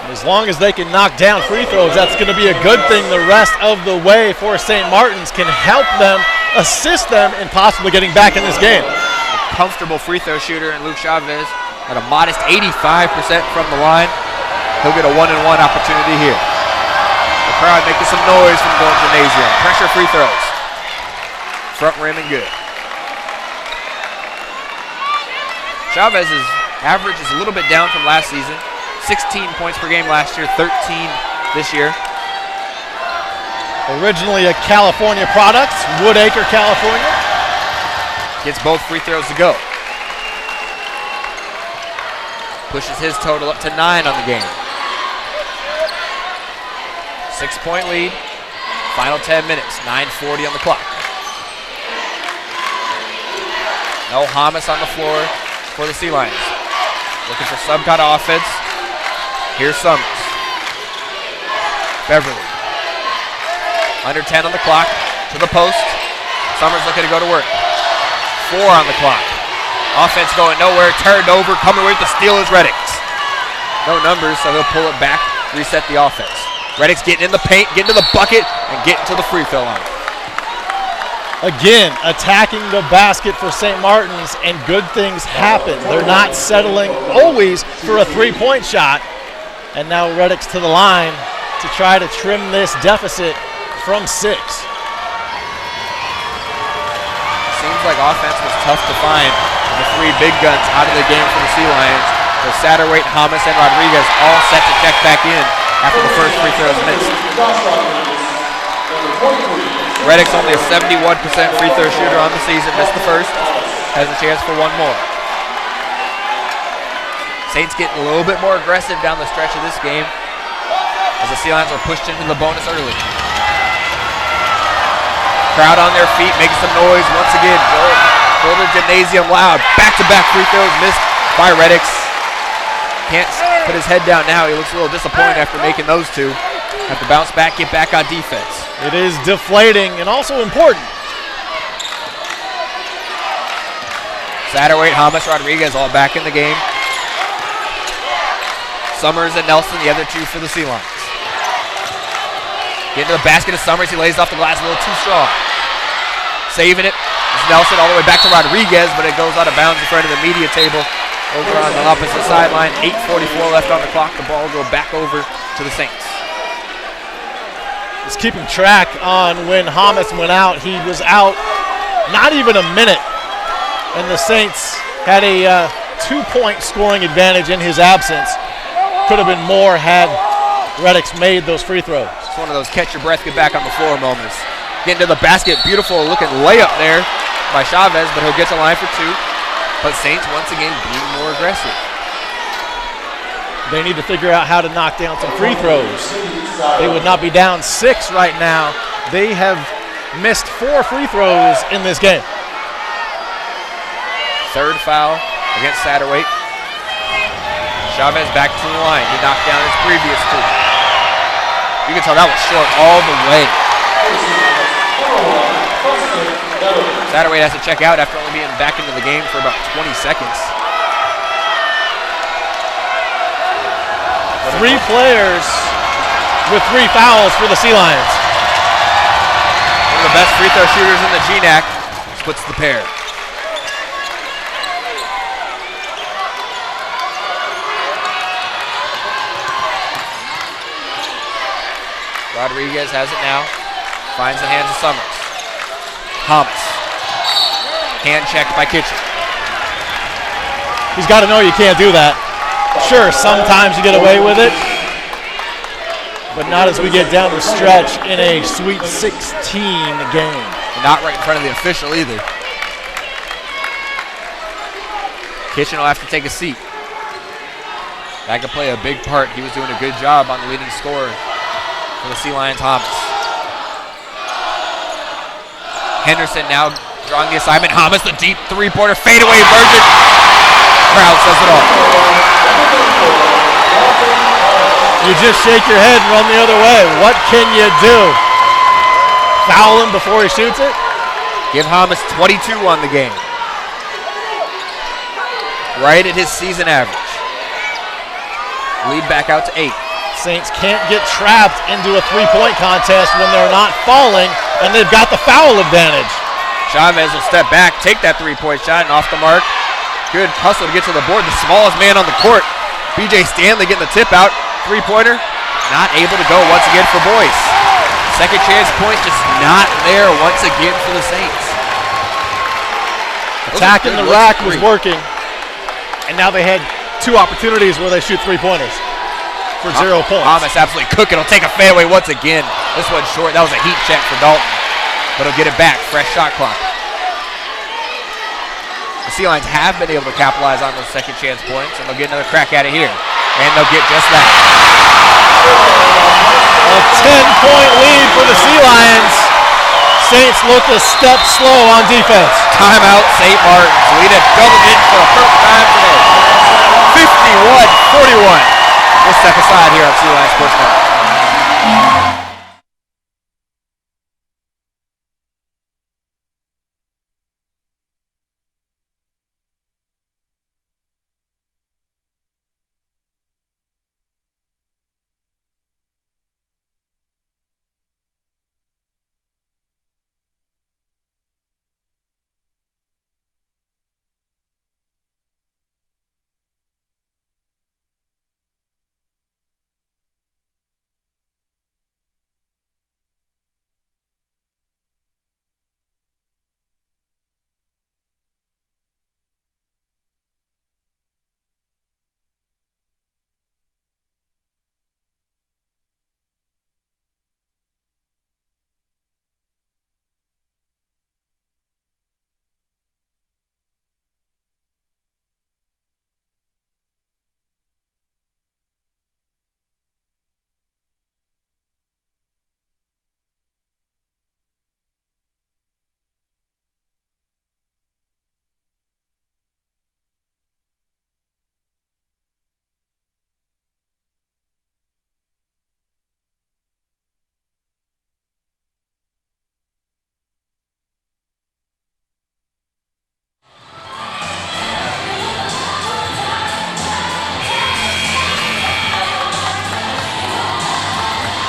And as long as they can knock down free throws, that's going to be a good thing the rest of the way for St. Martin's. Can help them, assist them in possibly getting back in this game. A comfortable free throw shooter in Luke Chavez at a modest 85% from the line. He'll get a 1-and-1 opportunity here. The crowd making some noise from Daulton Gymnasium. Pressure free throws. Front rim and good. Chavez's average is a little bit down from last season. 16 points per game last year, 13 this year. Originally a California product, Woodacre, California. Gets both free throws to go. Pushes his total up to 9 on the game. 6-point lead. Final 10 minutes, 9:40 on the clock. No Hommes on the floor for the Sea Lions. Looking for some kind of offense. Here's Summers. Beverly. Under 10 on the clock. To the post. Summers looking to go to work. 4 on the clock. Offense going nowhere. Turned over. Coming with the steal is Reddicks. No numbers, so he'll pull it back. Reset the offense. Reddicks getting in the paint, getting to the bucket, and getting to the free throw line. Again, attacking the basket for St. Martin's, and good things happen. They're not settling always for a three-point shot. And now Reddicks to the line to try to trim this deficit from 6. Seems like offense was tough to find. The 3 big guns out of the game for the Sea Lions. So Satterthwaite, Hommes, and Rodriguez all set to check back in after the first free throws missed. Reddicks only a 71% free throw shooter on the season. Missed the first. Has a chance for one more. Saints getting a little bit more aggressive down the stretch of this game as the Sea Lions were pushed into the bonus early. Crowd on their feet, making some noise once again. Daulton Gymnasium loud. Back-to-back free throws missed by Reddicks. Can't put his head down now. He looks a little disappointed after making those 2. Have to bounce back, get back on defense. It is deflating and also important. Satterthwaite, Hommes, Rodriguez all back in the game. Summers and Nelson, the other 2 for the Sea Lions. Get into the basket of Summers. He lays off the glass a little too strong. Saving it. It's Nelson all the way back to Rodriguez, but it goes out of bounds in front of the media table over on the opposite sideline. 8:44 left on the clock. The ball will go back over to the Saints. Just keeping track on when Hommes went out. He was out not even a minute, and the Saints had a 2-point scoring advantage in his absence. Could have been more had Reddicks made those free throws. It's one of those catch your breath, get back on the floor moments. Getting to the basket, beautiful looking layup there by Chavez, but he'll get to the line for 2. But Saints once again being more aggressive. They need to figure out how to knock down some free throws. They would not be down 6 right now. They have missed 4 free throws in this game. Third foul against Satterthwaite. Chavez back to the line. He knocked down his previous 2. You can tell that was short all the way. Satterthwaite has to check out after only being back into the game for about 20 seconds. 3 players with 3 fouls for the Sea Lions. One of the best free throw shooters in the GNAC splits the pair. Rodriguez has it now. Finds the hands of Summers. Hommes. Hand checked by Kitchen. He's got to know you can't do that. Sure, sometimes you get away with it, but not as we get down the stretch in a Sweet 16 game. And not right in front of the official either. Kitchen will have to take a seat. That could play a big part. He was doing a good job on the leading scorer for the Sea Lions. Hommes. Henderson now drawing the assignment. Hommes, the deep 3-pointer fadeaway version. Crowd says it all. You just shake your head and run the other way. What can you do? Foul him before he shoots it? Give Hommes 22 on the game. Right at his season average. Lead back out to 8. Saints can't get trapped into a 3-point contest when they're not falling, and they've got the foul advantage. Chavez will step back, take that 3-point shot, and off the mark. Good hustle to get to the board. The smallest man on the court, B.J. Stanley, getting the tip out. 3-pointer, not able to go once again for Boyce. Second chance points just not there once again for the Saints. Attacking the rack was working, and now they had 2 opportunities where they shoot 3-pointers for 0 points. Hommes absolutely cooking. He'll take a fadeaway once again. This one's short. That was a heat check for Daulton, but he'll get it back. Fresh shot clock. The Sea Lions have been able to capitalize on those second chance points, and they'll get another crack at it here. And they'll get just that. A 10-point lead for the Sea Lions. Saints look a step slow on defense. Timeout, St. Martin's. Lead at double digits for the first time today. 51-41. We'll step aside here on Sea Lions Sports Network.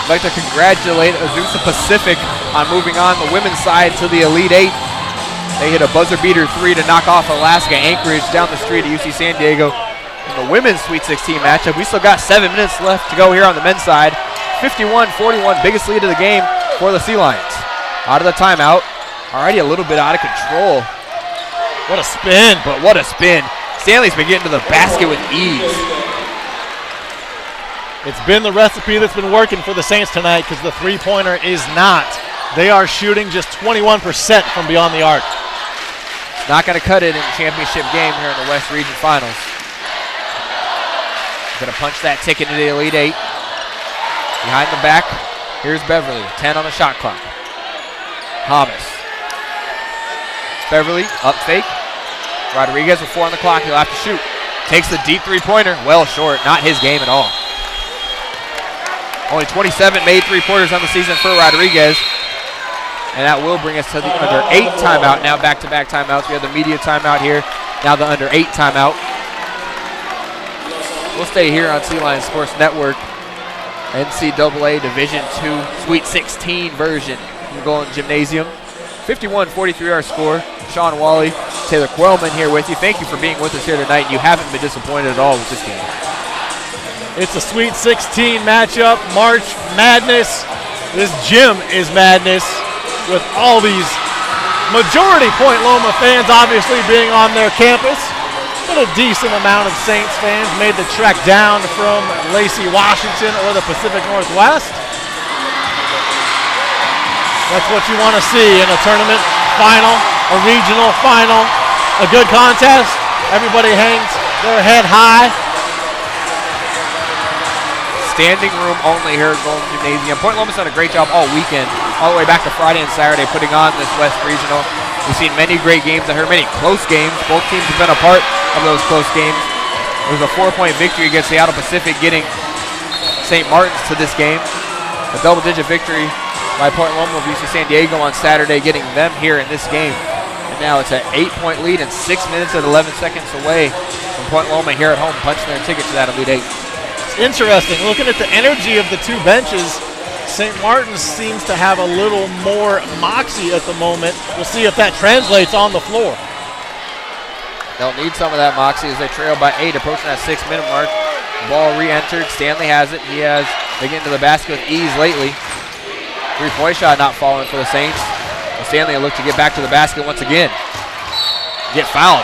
I'd like to congratulate Azusa Pacific on moving on the women's side to the Elite 8. They hit a buzzer beater 3 to knock off Alaska Anchorage down the street at UC San Diego. In the women's Sweet 16 matchup, we still got 7 minutes left to go here on the men's side. 51-41, biggest lead of the game for the Sea Lions. Out of the timeout, already a little bit out of control. What a spin. But what a spin. Stanley's been getting to the basket with ease. It's been the recipe that's been working for the Saints tonight because the 3-pointer is not. They are shooting just 21% from beyond the arc. Not going to cut it in the championship game here in the West Region Finals. Gonna punch that ticket into the Elite Eight. Behind the back, here's Beverly, 10 on the shot clock. Hommes. Beverly, up fake. Rodriguez with 4 on the clock, he'll have to shoot. Takes the deep three-pointer, well short, not his game at all. Only 27 made three-pointers on the season for Rodriguez. And that will bring us to the under 8 timeout. Now back-to-back timeouts. We have the media timeout here. Now the under 8 timeout. We'll stay here on Sea Lions Sports Network. NCAA Division II Sweet 16 version from the Golden Gymnasium. 51-43 our score. Sean Wally, Taylor Quellman here with you. Thank you for being with us here tonight. You haven't been disappointed at all with this game. It's a Sweet 16 matchup, March Madness. This gym is madness with all these majority Point Loma fans obviously being on their campus, but a decent amount of Saints fans made the trek down from Lacey, Washington or the Pacific Northwest. That's what you want to see in a tournament final, a regional final, a good contest. Everybody hangs their head high. Standing room only here at Golden Gymnasium. Point Loma's done a great job all weekend, all the way back to Friday and Saturday, putting on this West Regional. We've seen many great games. I heard many close games. Both teams have been a part of those close games. It was a 4-point victory against Seattle Pacific, getting St. Martin's to this game. A double-digit victory by Point Loma of UC San Diego on Saturday, getting them here in this game. And now it's an 8-point lead and 6 minutes and 11 seconds away from Point Loma here at home, punching their ticket to that Elite 8. Interesting. Looking at the energy of the two benches, St. Martin's seems to have a little more moxie at the moment. We'll see if that translates on the floor. They'll need some of that moxie as they trail by 8, approaching that 6-minute mark. Ball re-entered. Stanley has it. They get into the basket with ease lately. Three-point shot not falling for the Saints. And Stanley will look to get back to the basket once again. Get fouled.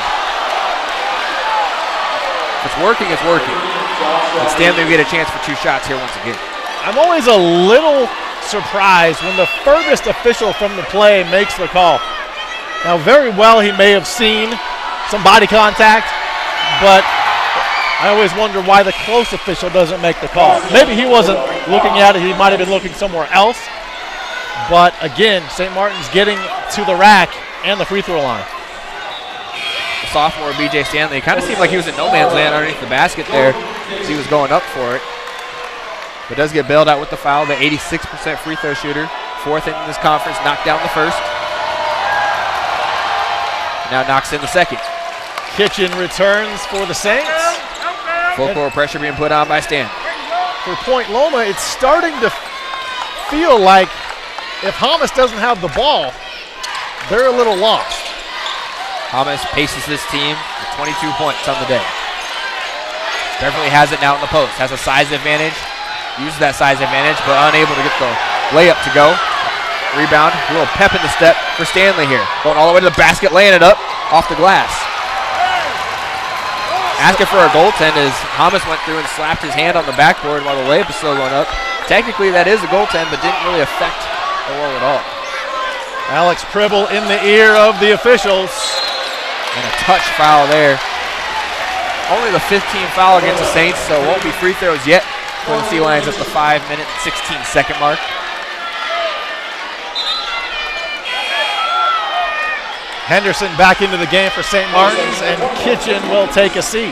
If it's working, it's working. And Stanley will get a chance for 2 shots here once again. I'm always a little surprised when the furthest official from the play makes the call. Now, very well he may have seen some body contact, but I always wonder why the close official doesn't make the call. Maybe he wasn't looking at it. He might have been looking somewhere else. But, again, St. Martin's getting to the rack and the free throw line. The sophomore B.J. Stanley, kind of seemed like he was in no man's land underneath the basket there as he was going up for it. But does get bailed out with the foul. The 86% free throw shooter, 4th in this conference, knocked down the first. Now knocks in the second. Kitchen returns for the Saints. Full court pressure being put on by Stan. For Point Loma, it's starting to feel like if Hommes doesn't have the ball, they're a little lost. Hommes paces this team with 22 points on the day. Beverly has it now in the post, has a size advantage, uses that size advantage, but unable to get the layup to go. Rebound, a little pep in the step for Stanley here. Going all the way to the basket, laying it up off the glass. Asking for a goaltend as Hommes went through and slapped his hand on the backboard while the layup is still going up. Technically that is a goaltend, but didn't really affect the roll at all. Alex Pribble in the ear of the officials. And a touch foul there. Only the 15th foul against the Saints, so it won't be free throws yet for the Sea Lions at the 5-minute and 16-second mark. Henderson back into the game for St. Martin's, and Kitchen will take a seat.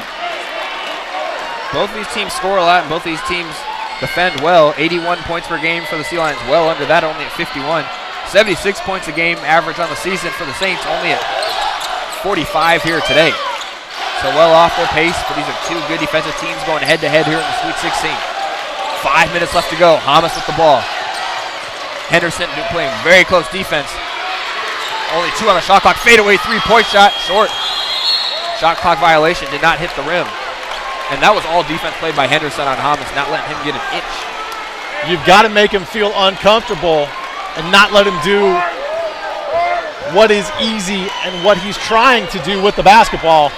Both of these teams score a lot, and both of these teams defend well. 81 points per game for the Sea Lions, well under that, only at 51. 76 points a game average on the season for the Saints, only at 45 here today. So well off their pace, but these are two good defensive teams going head-to-head here in the Sweet 16. 5 minutes left to go. Hommes with the ball. Henderson playing very close defense. Only 2 on the shot clock. Fadeaway three-point shot. Short. Shot clock violation. Did not hit the rim. And that was all defense played by Henderson on Hommes, not letting him get an inch. You've got to make him feel uncomfortable and not let him do what is easy and what he's trying to do with the basketball.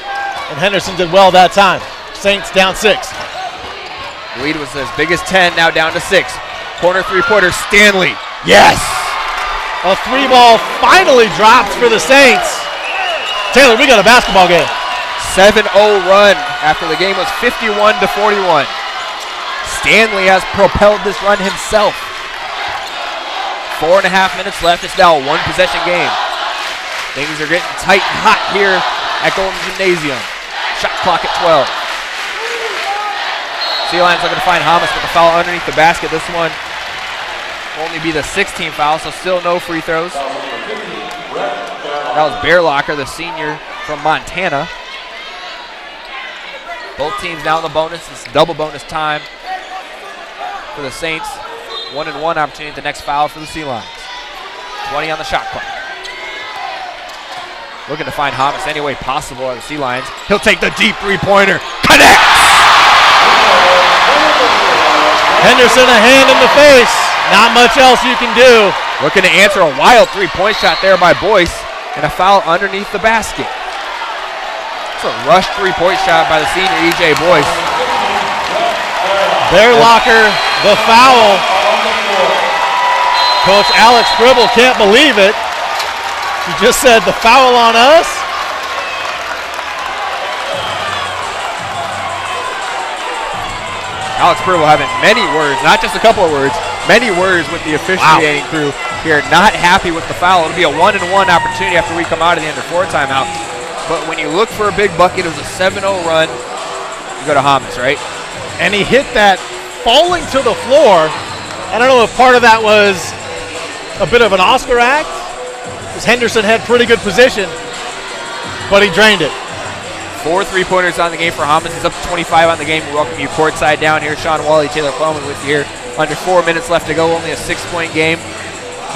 And Henderson did well that time. Saints down 6. Lead was as big as 10, now down to 6. Corner three-pointer, Stanley. Yes! A 3-ball finally dropped for the Saints. Taylor, we got a basketball game. 7-0 run after the game was 51-41. Stanley has propelled this run himself. 4.5 minutes left. It's now a one-possession game. Things are getting tight and hot here at Daulton Gymnasium. Shot clock at 12. Sea Lions looking to find Hommes with the foul underneath the basket. This one will only be the 16th foul, so still no free throws. That was Bearlocker, the senior from Montana. Both teams now in the bonus. It's double bonus time for the Saints. 1-and-1 opportunity at the next foul for the Sea Lions. 20 on the shot clock. Looking to find Hommes any way possible at the Sea Lions. He'll take the deep three-pointer. Connects! Henderson a hand in the face. Not much else you can do. Looking to answer a wild three-point shot there by Boyce, and a foul underneath the basket. It's a rush three-point shot by the senior E.J. Boyce. Bearlocker, the foul. Coach Alex Gribble can't believe it. He just said the foul on us. Alex Gribble having many words, not just a couple of words, many words with the officiating crew here. Not happy with the foul. It'll be a 1-and-1 opportunity after we come out of the under-4 timeout. But when you look for a big bucket, it was a 7-0 run. You go to Hommes, right? And he hit that falling to the floor. I don't know if part of that was a bit of an Oscar act, because Henderson had pretty good position, but he drained it. 4 3-pointers on the game for Hommes. He's up to 25 on the game. We welcome you courtside down here. Sean Wally, Taylor Coleman with you here. Under 4 minutes left to go, only a 6-point game.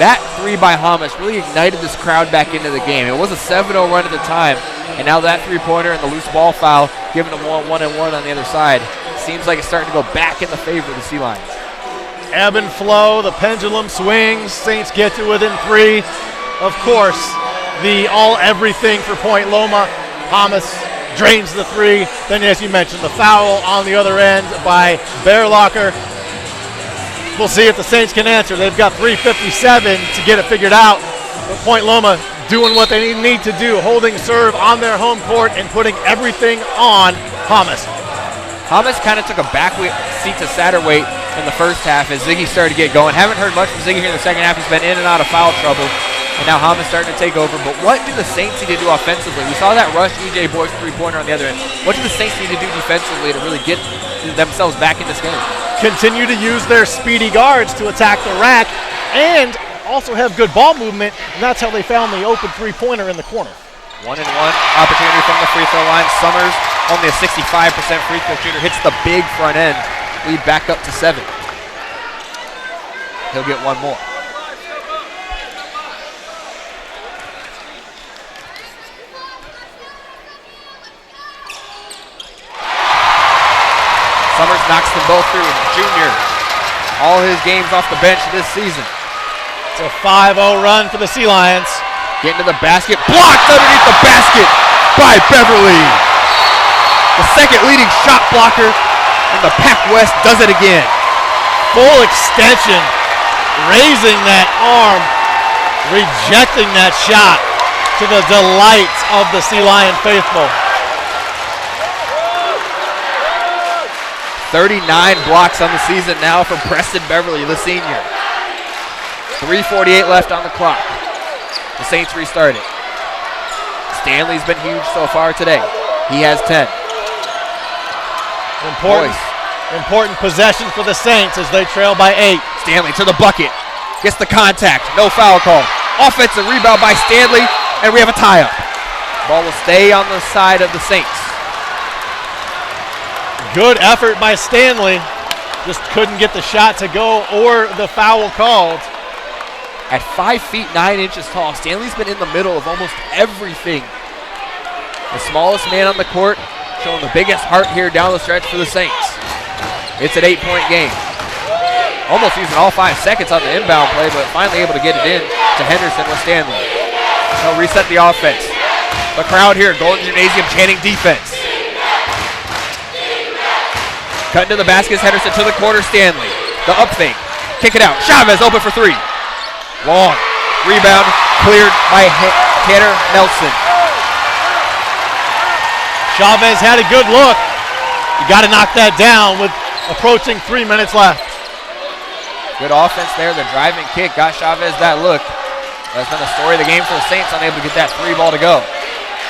That three by Hommes really ignited this crowd back into the game. It was a 7-0 run at the time, and now that three-pointer and the loose ball foul, giving them 1-1 on the other side. Seems like it's starting to go back in the favor of the Sea Lions. Ebb and flow, the pendulum swings. Saints get to within 3. Of course, the all-everything for Point Loma. Hommes drains the 3. Then, as you mentioned, the foul on the other end by Bearlocker. We'll see if the Saints can answer. They've got 3:57 to get it figured out. But Point Loma doing what they need to do, holding serve on their home court and putting everything on Hommes. Hommes kind of took a back seat to Satterthwaite in the first half as Ziggy started to get going. Haven't heard much from Ziggy here in the second half. He's been in and out of foul trouble. And now Hommes starting to take over. But what do the Saints need to do offensively? We saw that rush E.J. Boyce three-pointer on the other end. What do the Saints need to do defensively to really get themselves back in this game? Continue to use their speedy guards to attack the rack and also have good ball movement. And that's how they found the open three-pointer in the corner. 1-and-1 opportunity from the free throw line. Summers, only a 65% free throw shooter, hits the big front end. Lead back up to 7. He'll get one more. Summers knocks them both through. Junior, all his games off the bench this season. It's a 5-0 run for the Sea Lions. Getting to the basket, blocked underneath the basket by Beverly. The second leading shot blocker in the Pac-West does it again. Full extension, raising that arm, rejecting that shot to the delight of the Sea Lion faithful. 39 blocks on the season now from Preston Beverly, the senior. 3:48 left on the clock. The Saints restart it. Stanley's been huge so far today. He has 10. Important possession for the Saints as they trail by 8. Stanley to the bucket. Gets the contact. No foul call. Offensive rebound by Stanley, and we have a tie-up. Ball will stay on the side of the Saints. Good effort by Stanley. Just couldn't get the shot to go or the foul called. At 5 feet 9 inches tall, Stanley's been in the middle of almost everything. The smallest man on the court, showing the biggest heart here down the stretch for the Saints. It's an 8-point game. Almost using all 5 seconds on the inbound play, but finally able to get it in to Henderson with Stanley. They'll reset the offense. The crowd here, Daulton Gymnasium chanting defense. Cutting to the basket, Henderson to the corner, Stanley. The up fake, kick it out. Chavez open for 3. Long rebound cleared by Tanner Nelson. Chavez had a good look. You got to knock that down with approaching 3 minutes left. Good offense there. The driving kick got Chavez that look. That's been the story of the game for the Saints, unable to get that 3 ball to go.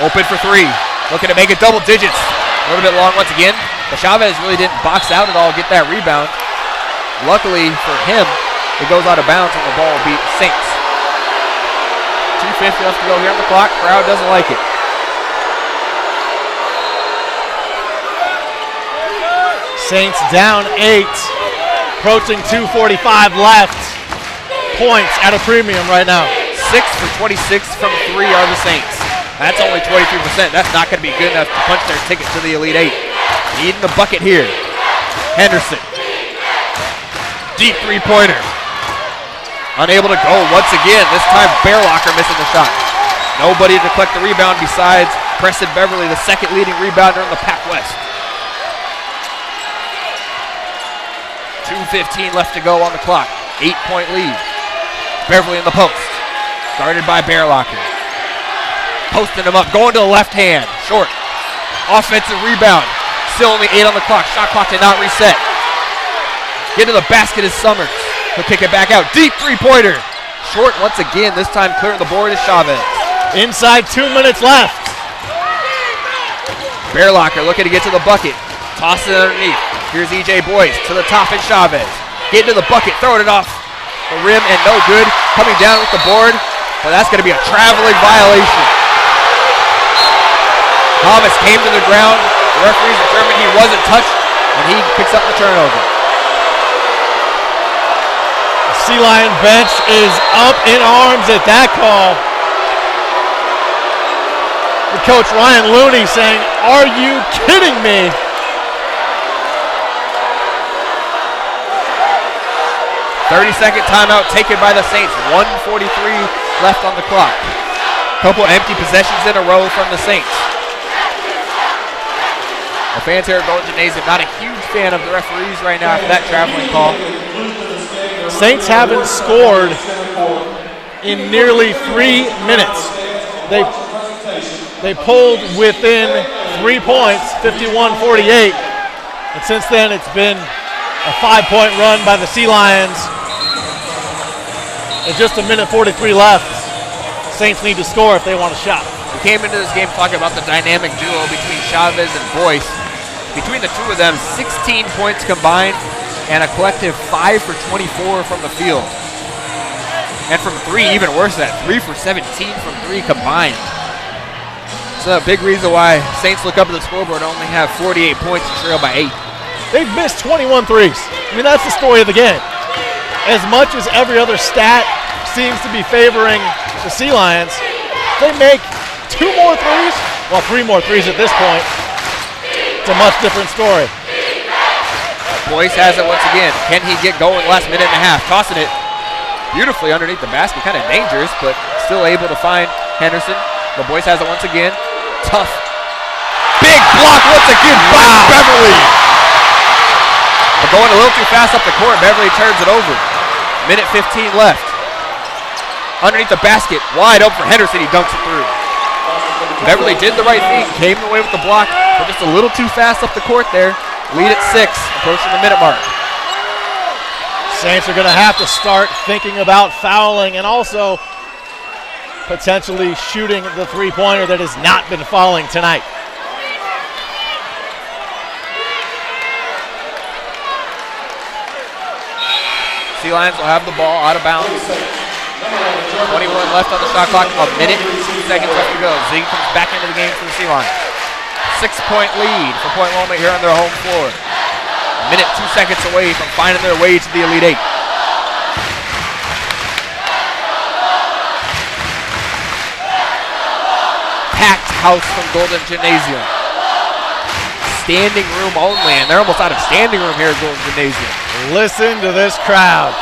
Open for 3. Looking to make it double digits. A little bit long once again. But Chavez really didn't box out at all, get that rebound. Luckily for him, it goes out of bounds and the ball will beat Saints. 2:50 left to go here on the clock. Crowd doesn't like it. Saints down 8. Approaching 2:45 left. Points at a premium right now. 6 for 26 from 3 are the Saints. That's only 23%. That's not going to be good enough to punch their ticket to the Elite 8. Needing the bucket here. Henderson. Deep three-pointer. Unable to go once again. This time Bearlocker missing the shot. Nobody to collect the rebound besides Preston Beverly, the second leading rebounder in the Pac-West. 2:15 left to go on the clock. 8-point lead. Beverly in the post. Guarded by Bearlocker. Posting him up. Going to the left hand. Short. Offensive rebound. Still only 8 on the clock. Shot clock did not reset. Get to the basket is Summers. He'll kick it back out. Deep three-pointer. Short once again. This time clearing the board is Chavez. Inside 2 minutes left. Bearlocker looking to get to the bucket. Toss it underneath. Here's E.J. Boyce to the top and Chavez. Getting to the bucket. Throwing it off the rim and no good. Coming down with the board. But that's going to be a traveling violation. Thomas came to the ground. The referees determined he wasn't touched, and he picks up the turnover. The Sea Lion bench is up in arms at that call. The coach Ryan Looney saying, "Are you kidding me?" "30-second timeout taken by the Saints. 1:43 left on the clock. Couple empty possessions in a row from the Saints. The fans here at Daulton Gymnasium not a huge fan of the referees right now after that traveling call. Saints haven't scored in nearly 3 minutes. They pulled within 3 points, 51-48. And since then, it's been a 5-point run by the Sea Lions. And just a minute 43 left. Saints need to score if they want a shot. We came into this game talking about the dynamic duo between Chavez and Boyce. Between the two of them, 16 points combined and a collective 5 for 24 from the field. And from 3, even worse than that, 3 for 17 from 3 combined. It's a big reason why Saints look up at the scoreboard and only have 48 points and trail by 8. They've missed 21 threes. I mean, that's the story of the game. As much as every other stat seems to be favoring the Sea Lions, they make 2 more threes, well, 3 more threes at this point. It's a much different story. Boyce has it once again. Can he get going last minute and a half? Tossing it beautifully underneath the basket. Kind of dangerous, but still able to find Henderson. But Boyce has it once again. Tough. Big block once again by Beverly. But going a little too fast up the court, Beverly turns it over. Minute 15 left. Underneath the basket, wide open for Henderson, he dunks it through. Beverly did the right thing, came away with the block, but just a little too fast up the court there. Lead at 6, approaching the minute mark. Saints are going to have to start thinking about fouling and also potentially shooting the three-pointer that has not been falling tonight. Sea Lions will have the ball out of bounds. 21 left on the shot clock, a minute and 2 seconds left to go. Ziggy comes back into the game for the Sea Lions. 6-point lead for Point Loma here on their home floor. A minute, 2 seconds away from finding their way to the Elite 8. Packed house from Daulton Gymnasium. Standing room only, and they're almost out of standing room here at Daulton Gymnasium. Listen to this crowd.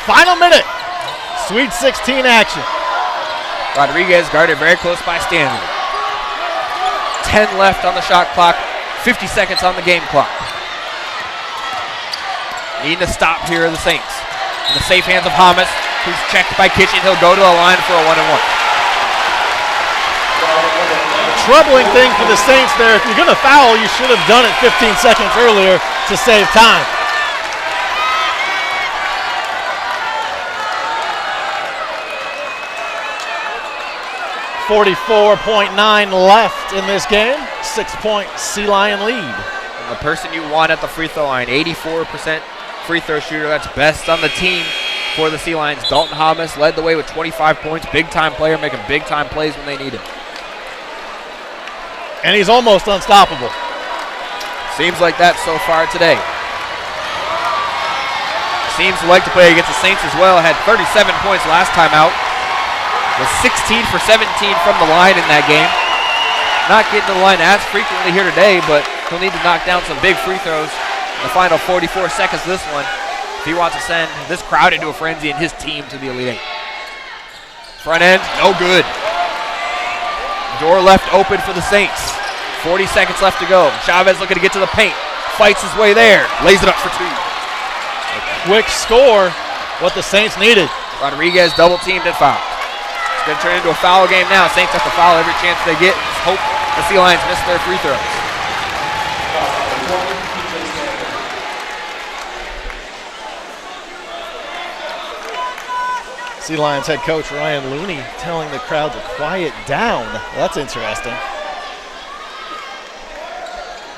Final minute. Sweet 16 action. Rodriguez guarded very close by Stanley. 10 left on the shot clock, 50 seconds on the game clock. Needing to stop here are the Saints. In the safe hands of Hommes, who's checked by Kitchen. He'll go to the line for a 1-and-1. troubling thing for the Saints there. If you're going to foul, you should have done it 15 seconds earlier to save time. .9 left in this game. 6-point Sea Lion lead. And the person you want at the free throw line, 84% free throw shooter. That's best on the team for the Sea Lions. Daulton Hommes led the way with 25 points. Big-time player, making big-time plays when they need him. And he's almost unstoppable. Seems like that so far today. Seems to like to play against the Saints as well. Had 37 points last time out. Was 16 for 17 from the line in that game. Not getting to the line as frequently here today, but he'll need to knock down some big free throws in the final 44 seconds of this one if he wants to send this crowd into a frenzy and his team to the Elite Eight. Front end, no good. Door left open for the Saints. 40 seconds left to go. Chavez looking to get to the paint. Fights his way there. Lays it up for two. A quick score, what the Saints needed. Rodriguez double teamed and fouled. It's going to turn into a foul game now. Saints have to foul every chance they get. Just hope the Sea Lions miss their free throws. Sea Lions head coach Ryan Looney telling the crowd to quiet down. That's interesting.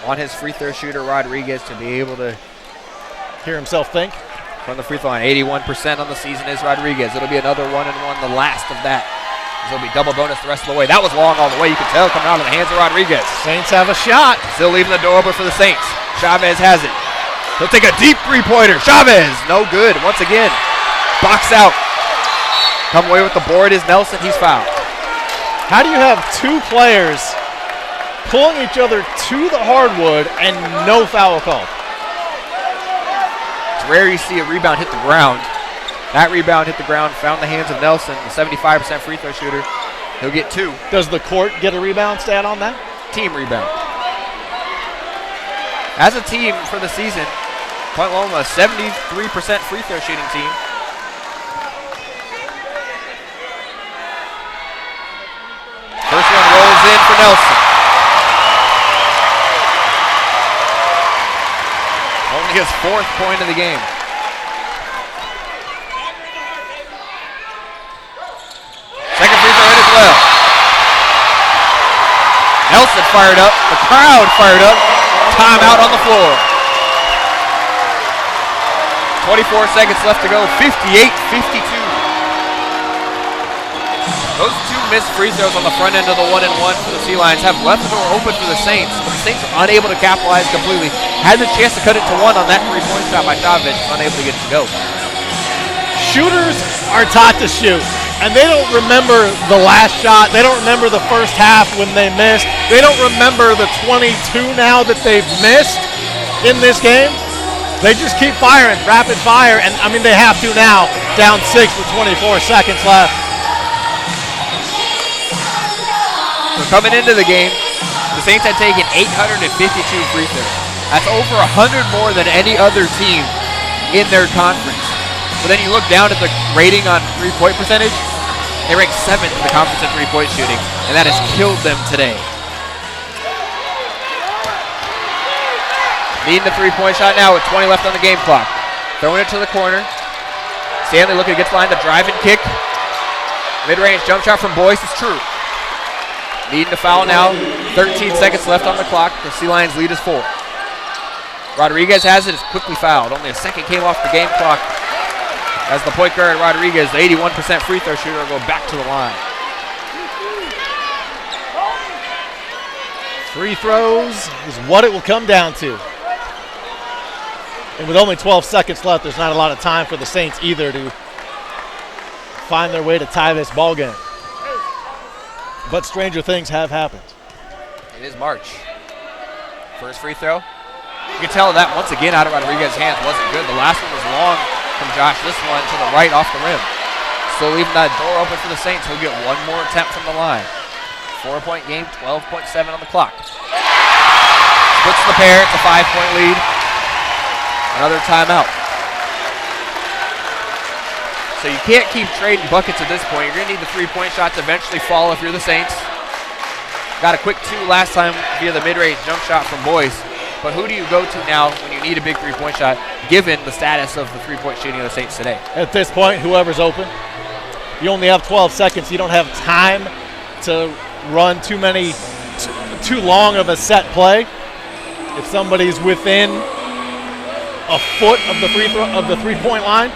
Want his free throw shooter Rodriguez to be able to hear himself think. From the free throw line, 81% on the season is Rodriguez. It'll be another 1-and-1, the last of that. It'll be double bonus the rest of the way. That was long all the way. You can tell coming out of the hands of Rodriguez. Saints have a shot. Still leaving the door open for the Saints. Chavez has it. He'll take a deep three-pointer. Chavez, no good. Once again, box out. Come away with the board is Nelson. He's fouled. How do you have two players pulling each other to the hardwood and no foul call? It's rare you see a rebound hit the ground. That rebound hit the ground, found the hands of Nelson, the 75% free throw shooter. He'll get two. Does the court get a rebound stat on that? Team rebound. As a team for the season, Point Loma, 73% free throw shooting team. First one rolls in for Nelson. Only his 4th point of the game. Second free throw in as well. Nelson fired up. The crowd fired up. Timeout on the floor. 24 seconds left to go. 58-52. Those two missed free throws on the front end of the 1-and-1 for the Sea Lions have left the door open for the Saints, but the Saints are unable to capitalize completely. Had the chance to cut it to one on that three-point shot by Chavez, unable to get it to go. Shooters are taught to shoot, and they don't remember the last shot. They don't remember the first half when they missed. They don't remember the 22 now that they've missed in this game. They just keep firing, rapid fire, and I mean they have to now, down 6 with 24 seconds left. So coming into the game, the Saints had taken 852 free throws. That's over 100 more than any other team in their conference. But then you look down at the rating on three-point percentage, they rank 7th in the conference in three-point shooting, and that has killed them today. Needing a three-point shot now with 20 left on the game clock. Throwing it to the corner. Stanley looking to get the line, the drive and kick. Mid-range jump shot from Boyce is true. Needing to foul now. 13 seconds left on the clock. The Sea Lions lead is 4. Rodriguez has it. It's quickly fouled. Only a second came off the game clock as the point guard Rodriguez, the 81% free throw shooter, will go back to the line. Free throws is what it will come down to. And with only 12 seconds left, there's not a lot of time for the Saints either to find their way to tie this ball game. But stranger things have happened. It is March. First free throw. You can tell that once again out of Rodriguez's hands wasn't good. The last one was long from Josh. This one to the right off the rim. Still leaving that door open for the Saints. He'll get one more attempt from the line. 4-point game, 12.7 on the clock. Splits the pair. It's a 5-point lead. Another timeout. So you can't keep trading buckets at this point. You're going to need the three-point shot to eventually fall if you're the Saints. Got a quick 2 last time via the mid-range jump shot from Boyce. But who do you go to now when you need a big three-point shot, given the status of the three-point shooting of the Saints today? At this point, whoever's open. You only have 12 seconds. You don't have time to run too long of a set play. If somebody's within a foot of the three-point line,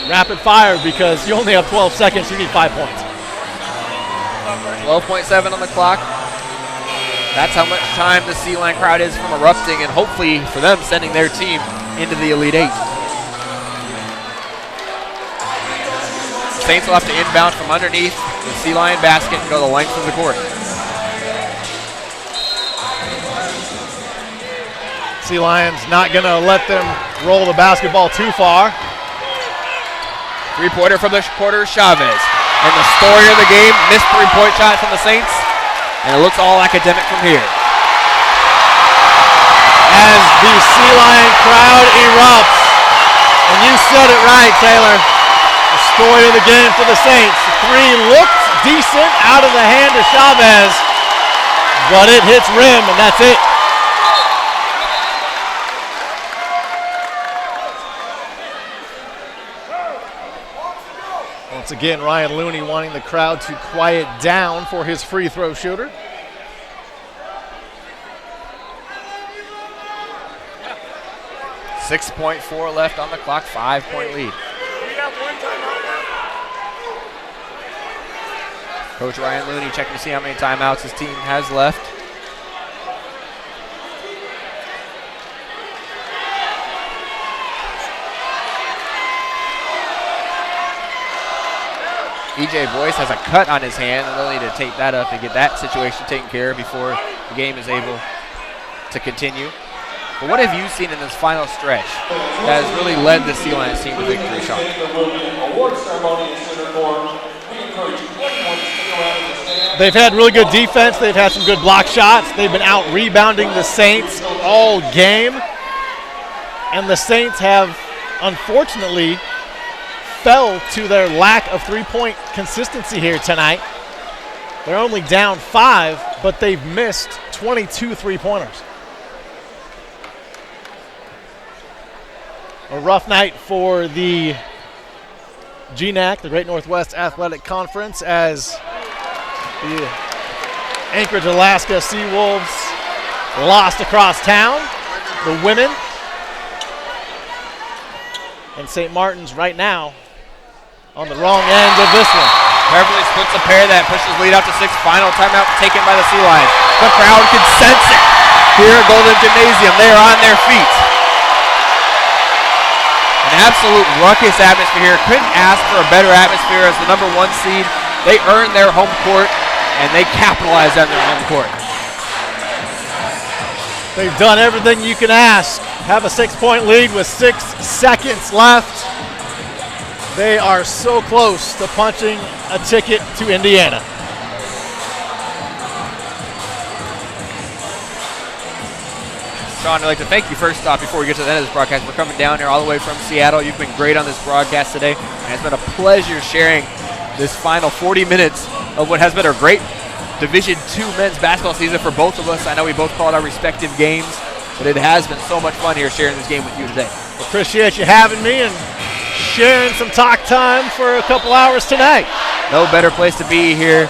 rapid fire, because you only have 12 seconds. You need 5 points. 12.7 on the clock. That's how much time the C-Line crowd is from erupting, and hopefully for them sending their team into the Elite Eight. Saints will have to inbound from underneath the C-Line basket and go the length of the court. Sea Lions not going to let them roll the basketball too far. Three-pointer from the quarter, Chavez. And the story of the game, missed three-point shot from the Saints, and it looks all academic from here. As the Sea Lion crowd erupts, and you said it right, Taylor, the story of the game for the Saints. The three looked decent out of the hand of Chavez, but it hits rim, and that's it. Once again, Ryan Looney wanting the crowd to quiet down for his free throw shooter. .4 left on the clock, 5-point lead. Coach Ryan Looney checking to see how many timeouts his team has left. EJ Boyce has a cut on his hand, and they'll need to tape that up and get that situation taken care of before the game is able to continue. But what have you seen in this final stretch that has really led the Sea Lions team to victory, Sean? They've had really good defense. They've had some good block shots. They've been out rebounding the Saints all game. And the Saints have, unfortunately, fell to their lack of three-point consistency here tonight. They're only down 5, but they've missed 22 three-pointers. A rough night for the GNAC, the Great Northwest Athletic Conference, as the Anchorage, Alaska Seawolves lost across town. The women. And St. Martin's right now on the wrong end of this one. Beverly splits a pair that pushes lead out to 6. Final timeout taken by the Sea Lions. The crowd can sense it here at Golden Gymnasium. They are on their feet. An absolute ruckus atmosphere here. Couldn't ask for a better atmosphere as the number 1 seed. They earned their home court, and they capitalized on their home court. They've done everything you can ask. Have a 6-point lead with 6 seconds left. They are so close to punching a ticket to Indiana. Sean, I'd like to thank you first off before we get to the end of this broadcast. We're coming down here all the way from Seattle. You've been great on this broadcast today, and it's been a pleasure sharing this final 40 minutes of what has been a great Division II men's basketball season for both of us. I know we both called our respective games, but it has been so much fun here sharing this game with you today. Appreciate you having me and sharing some talk time for a couple hours tonight. No better place to be here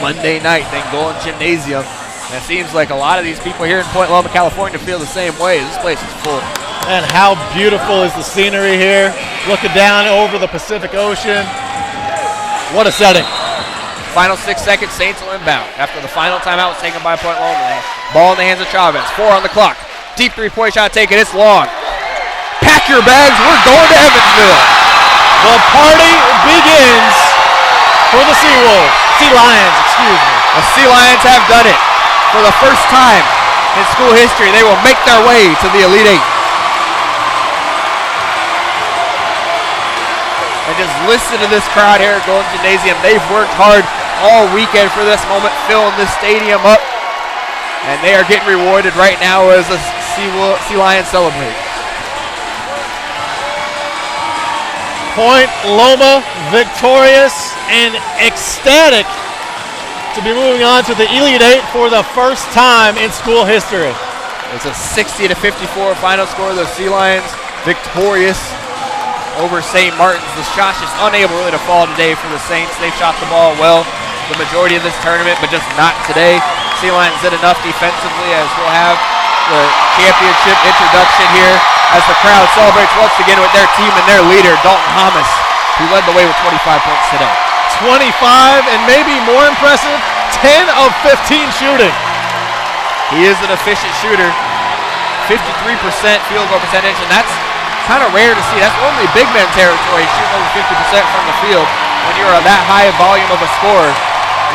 Monday night than Golden Gymnasium. And it seems like a lot of these people here in Point Loma, California feel the same way. This place is full. And how beautiful is the scenery here. Looking down over the Pacific Ocean. What a setting. Final 6 seconds, Saints will inbound. After the final timeout was taken by Point Loma. Ball in the hands of Chavez. 4 on the clock. Deep three-point shot taken. It's long. Pack your bags. We're going to Evansville. The party begins for the Sea Lions, excuse me. The Sea Lions have done it. For the first time in school history, they will make their way to the Elite Eight. And just listen to this crowd here at Golden Gymnasium. They've worked hard all weekend for this moment, filling this stadium up. And they are getting rewarded right now as the Sea Lions celebrate. Point Loma victorious and ecstatic to be moving on to the Elite Eight for the first time in school history. It's a 60-54 final score. The Sea Lions victorious over St. Martin's. The shot just unable really to fall today for the Saints. They've shot the ball well the majority of this tournament, but just not today. Sea Lions did enough defensively, as we'll have the championship introduction here as the crowd celebrates once again with their team and their leader, Daulton Hommes, who led the way with 25 points today. 25, and maybe more impressive, 10 of 15 shooting. He is an efficient shooter, 53% field goal percentage, and that's kind of rare to see. That's normally big man territory, shooting over 50% from the field when you're that high volume of a scorer.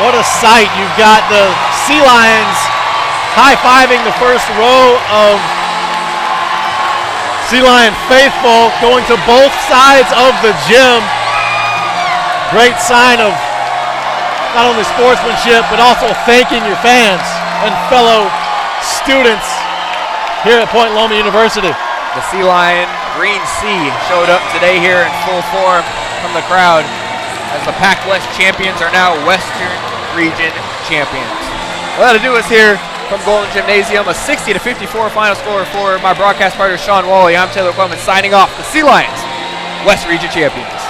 What a sight. You've got the Sea Lions high-fiving the first row of Sea Lion faithful, going to both sides of the gym. Great sign of not only sportsmanship, but also thanking your fans and fellow students here at Point Loma University. The Sea Lion Green Sea showed up today here in full form from the crowd, as the Pac-West champions are now Western Region champions. Well, that'll do us here from Golden Gymnasium. A 60-54 final score for my broadcast partner, Sean Wally. I'm Taylor Clement signing off. The Sea Lions, West Region champions.